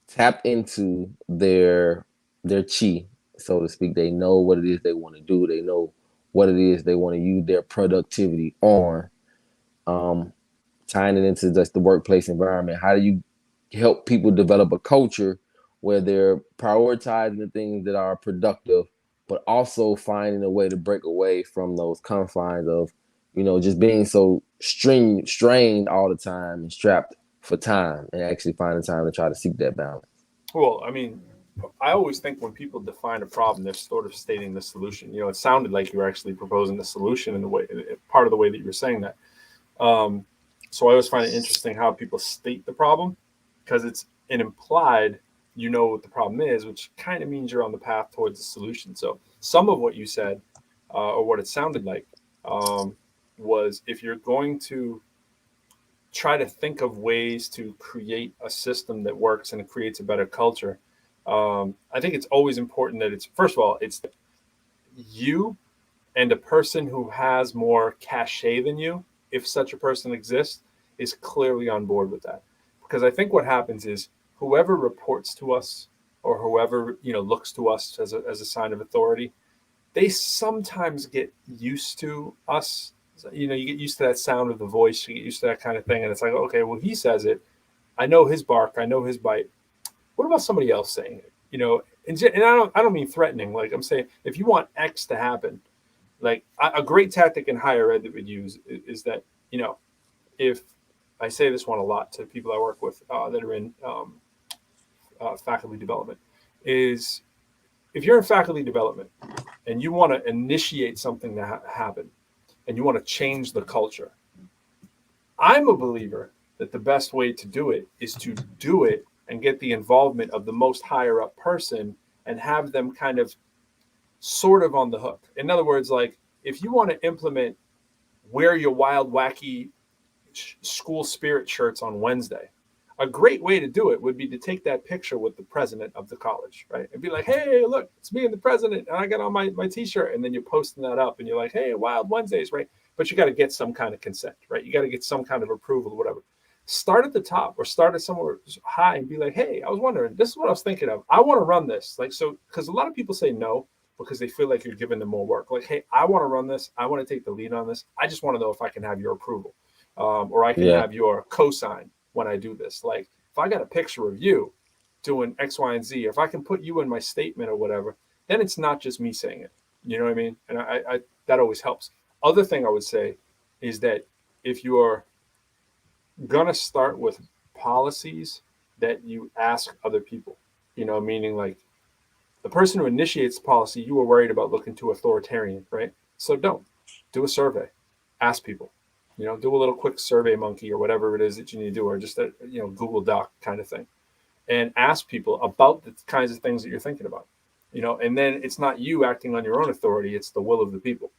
tapped into their chi, so to speak? They know what it is they want to do. They know what it is they want to use their productivity on. Tying it into just the workplace environment. How do you help people develop a culture where they're prioritizing the things that are productive, but also finding a way to break away from those confines of, you know, just being so strained all the time and strapped for time, and actually finding time to try to seek that balance?
Well, I mean, I always think when people define a problem, they're sort of stating the solution. You know, it sounded like you were actually proposing the solution in the way, part of the way that you were saying that. So I always find it interesting how people state the problem, because it's an implied, you know what the problem is, which kind of means you're on the path towards the solution. So some of what you said, or what it sounded like, was if you're going to try to think of ways to create a system that works and it creates a better culture, I think it's always important that it's, first of all, it's you and a person who has more cachet than you, if such a person exists, is clearly on board with that. Because I think what happens is whoever reports to us, or whoever, you know, looks to us as a sign of authority, they sometimes get used to us. You know, you get used to that sound of the voice, you get used to that kind of thing, and it's like, okay, well, he says it, I know his bark, I know his bite. What about somebody else saying it? You know, and I don't mean threatening. Like, I'm saying, if you want X to happen, like a great tactic in higher ed that we'd use is that, you know, if I say this one a lot to people I work with that are in faculty development, is if you're in faculty development and you want to initiate something to happen and you want to change the culture, I'm a believer that the best way to do it is to do it and get the involvement of the most higher up person and have them kind of sort of on the hook. In other words, like if you want to implement wear your wild, wacky school spirit shirts on Wednesday, a great way to do it would be to take that picture with the president of the college, right? And be like, hey, look, it's me and the president, and I got on my t-shirt. And then you're posting that up and you're like, hey, Wild Wednesdays, right? But you got to get some kind of consent, right? You got to get some kind of approval or whatever. Start at the top or start at somewhere high and be like, hey, I was wondering, this is what I was thinking of. I want to run this. Like, so, because a lot of people say no because they feel like you're giving them more work. Like, hey, I want to run this. I want to take the lead on this. I just want to know if I can have your approval, or I can have your cosign when I do this. Like, if I got a picture of you doing X, Y, and Z, if I can put you in my statement or whatever, then it's not just me saying it. You know what I mean? And I that always helps. Other thing I would say is that if you're gonna start with policies, that you ask other people, meaning like the person who initiates the policy, you were worried about looking too authoritarian, right? So don't do a survey, ask people, do a little quick survey monkey or whatever it is that you need to do, or just a Google Doc kind of thing, and ask people about the kinds of things that you're thinking about, and then it's not you acting on your own authority, it's the will of the people,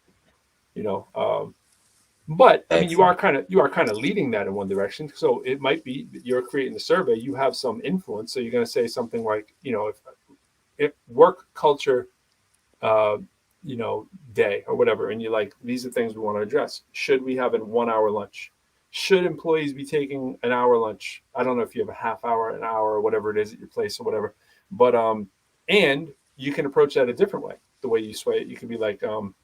but I mean, you are kind of leading that in one direction. So it might be that you're creating the survey, you have some influence. So you're going to say something like, if work culture, day or whatever, and you're like, these are things we want to address. Should we have a 1 hour lunch? Should employees be taking an hour lunch? I don't know if you have a half hour, an hour, or whatever it is at your place or whatever. But and you can approach that a different way. The way you sway it, you could be like,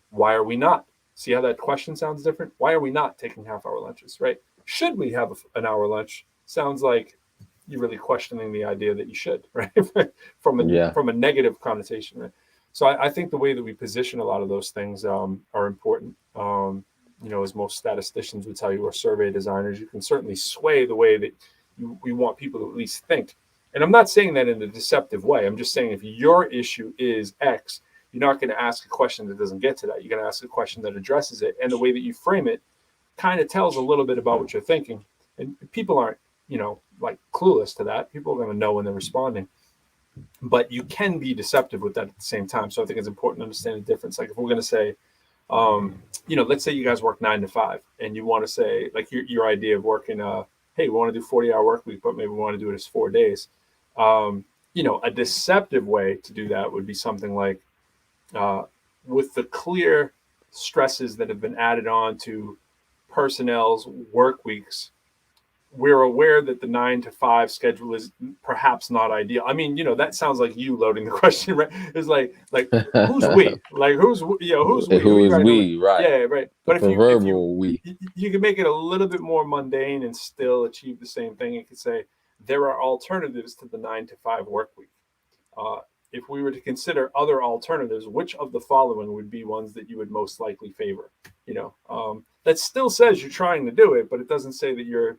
why are we not? See how that question sounds different? Why are we not taking half-hour lunches, right? Should we have an hour lunch? Sounds like you're really questioning the idea that you should, right? from a negative connotation, right? So I think the way that we position a lot of those things are important. As most statisticians would tell you, or survey designers, you can certainly sway the way that we want people to at least think. And I'm not saying that in a deceptive way. I'm just saying if your issue is X, you're not going to ask a question that doesn't get to that. You're going to ask a question that addresses it. And the way that you frame it kind of tells a little bit about what you're thinking. And people aren't, like clueless to that. People are going to know when they're responding. But you can be deceptive with that at the same time. So I think it's important to understand the difference. Like if we're going to say, let's say you guys work 9 to 5 and you want to say like your idea of working, hey, we want to do 40-hour work week, but maybe we want to do it as 4 days. A deceptive way to do that would be something like, with the clear stresses that have been added on to personnel's work weeks, we're aware that the 9 to 5 schedule is perhaps not ideal. I mean, that sounds like you loading the question, right? It's like who's we? Like who's we? Who's we? Right. Yeah, right. But if you can make it a little bit more mundane and still achieve the same thing. You could say there are alternatives to the 9 to 5 work week. If we were to consider other alternatives, which of the following would be ones that you would most likely favor? That still says you're trying to do it, but it doesn't say that you're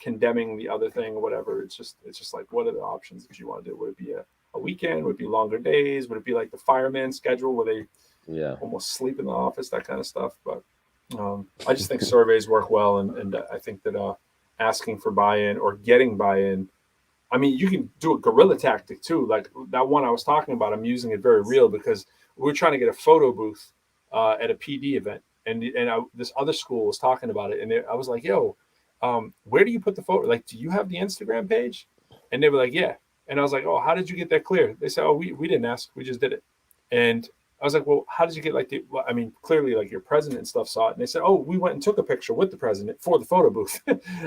condemning the other thing or whatever. It's just like, what are the options that you want to do? Would it be a weekend? Would it be longer days? Would it be like the fireman schedule where they almost sleep in the office, that kind of stuff? But I just think surveys work well. And I think that asking for buy-in or getting buy-in, I mean, you can do a guerrilla tactic too. Like that one I was talking about, I'm using it very real because we're trying to get a photo booth at a PD event. And this other school was talking about it. And I was like, yo, where do you put the photo? Like, do you have the Instagram page? And they were like, yeah. And I was like, oh, how did you get that clear? They said, oh, we didn't ask. We just did it. And I was like, well, how did you get clearly like your president and stuff saw it. And they said, oh, we went and took a picture with the president for the photo booth.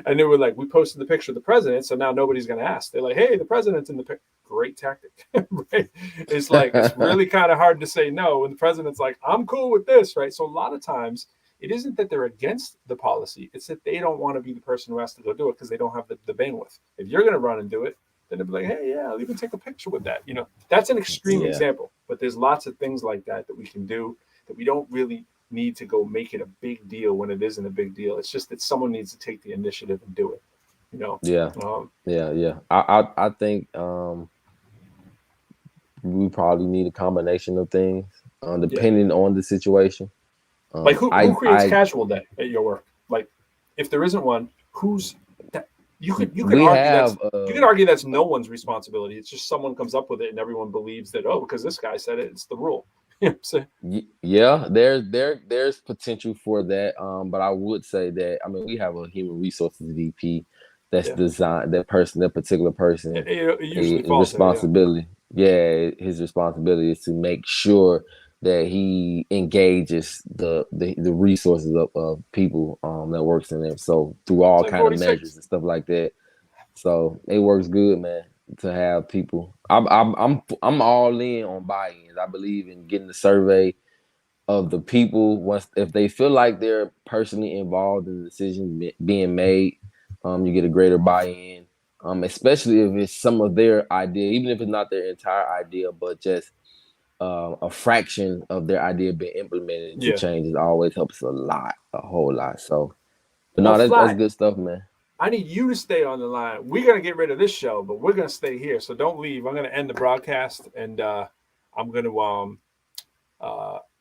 And they were like, we posted the picture of the president. So now nobody's going to ask. They're like, hey, the president's in the picture. Great tactic. Right? It's like, it's really kind of hard to say no when the president's like, I'm cool with this. Right. So a lot of times it isn't that they're against the policy. It's that they don't want to be the person who has to go do it because they don't have the bandwidth. If you're going to run and do it, then they'll be like, hey, yeah, I'll even take a picture with that. That's an extreme example, but there's lots of things like that we can do that we don't really need to go make it a big deal when it isn't a big deal. It's just that someone needs to take the initiative and do it.
I think we probably need a combination of things depending on the situation.
Like who creates casual day at your work? Like if there isn't one, who's that? You could argue that's no one's responsibility. It's just someone comes up with it and everyone believes that, because this guy said it, it's the rule.
Yeah, there's potential for that. But I would say that we have a human resources VP that's designed that particular person.
It usually falls
responsibility. His responsibility is to make sure that he engages the resources of people that works in there. So through all kind 46. Of measures and stuff like that. So it works good, man, to have people. I'm all in on buy-ins. I believe in getting the survey of the people. If they feel like they're personally involved in the decision being made, you get a greater buy-in. especially if it's some of their idea, even if it's not their entire idea, but just a fraction of their idea being implemented into changes always helps a whole lot. So, but no, that's good stuff, man.
I need you to stay on the line. We're gonna get rid of this show, but we're gonna stay here. So don't leave. I'm gonna end the broadcast, and I'm gonna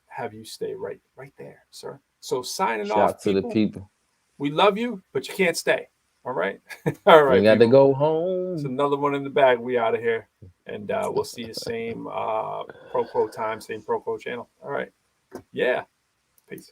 have you stay right there, sir. So signing off.
Shout to the people.
We love you, but you can't stay. All right. All right.
We got to go home.
It's another one in the bag. We out of here, and we'll see you same ProQuo time, same ProQuo channel. All right. Yeah. Peace.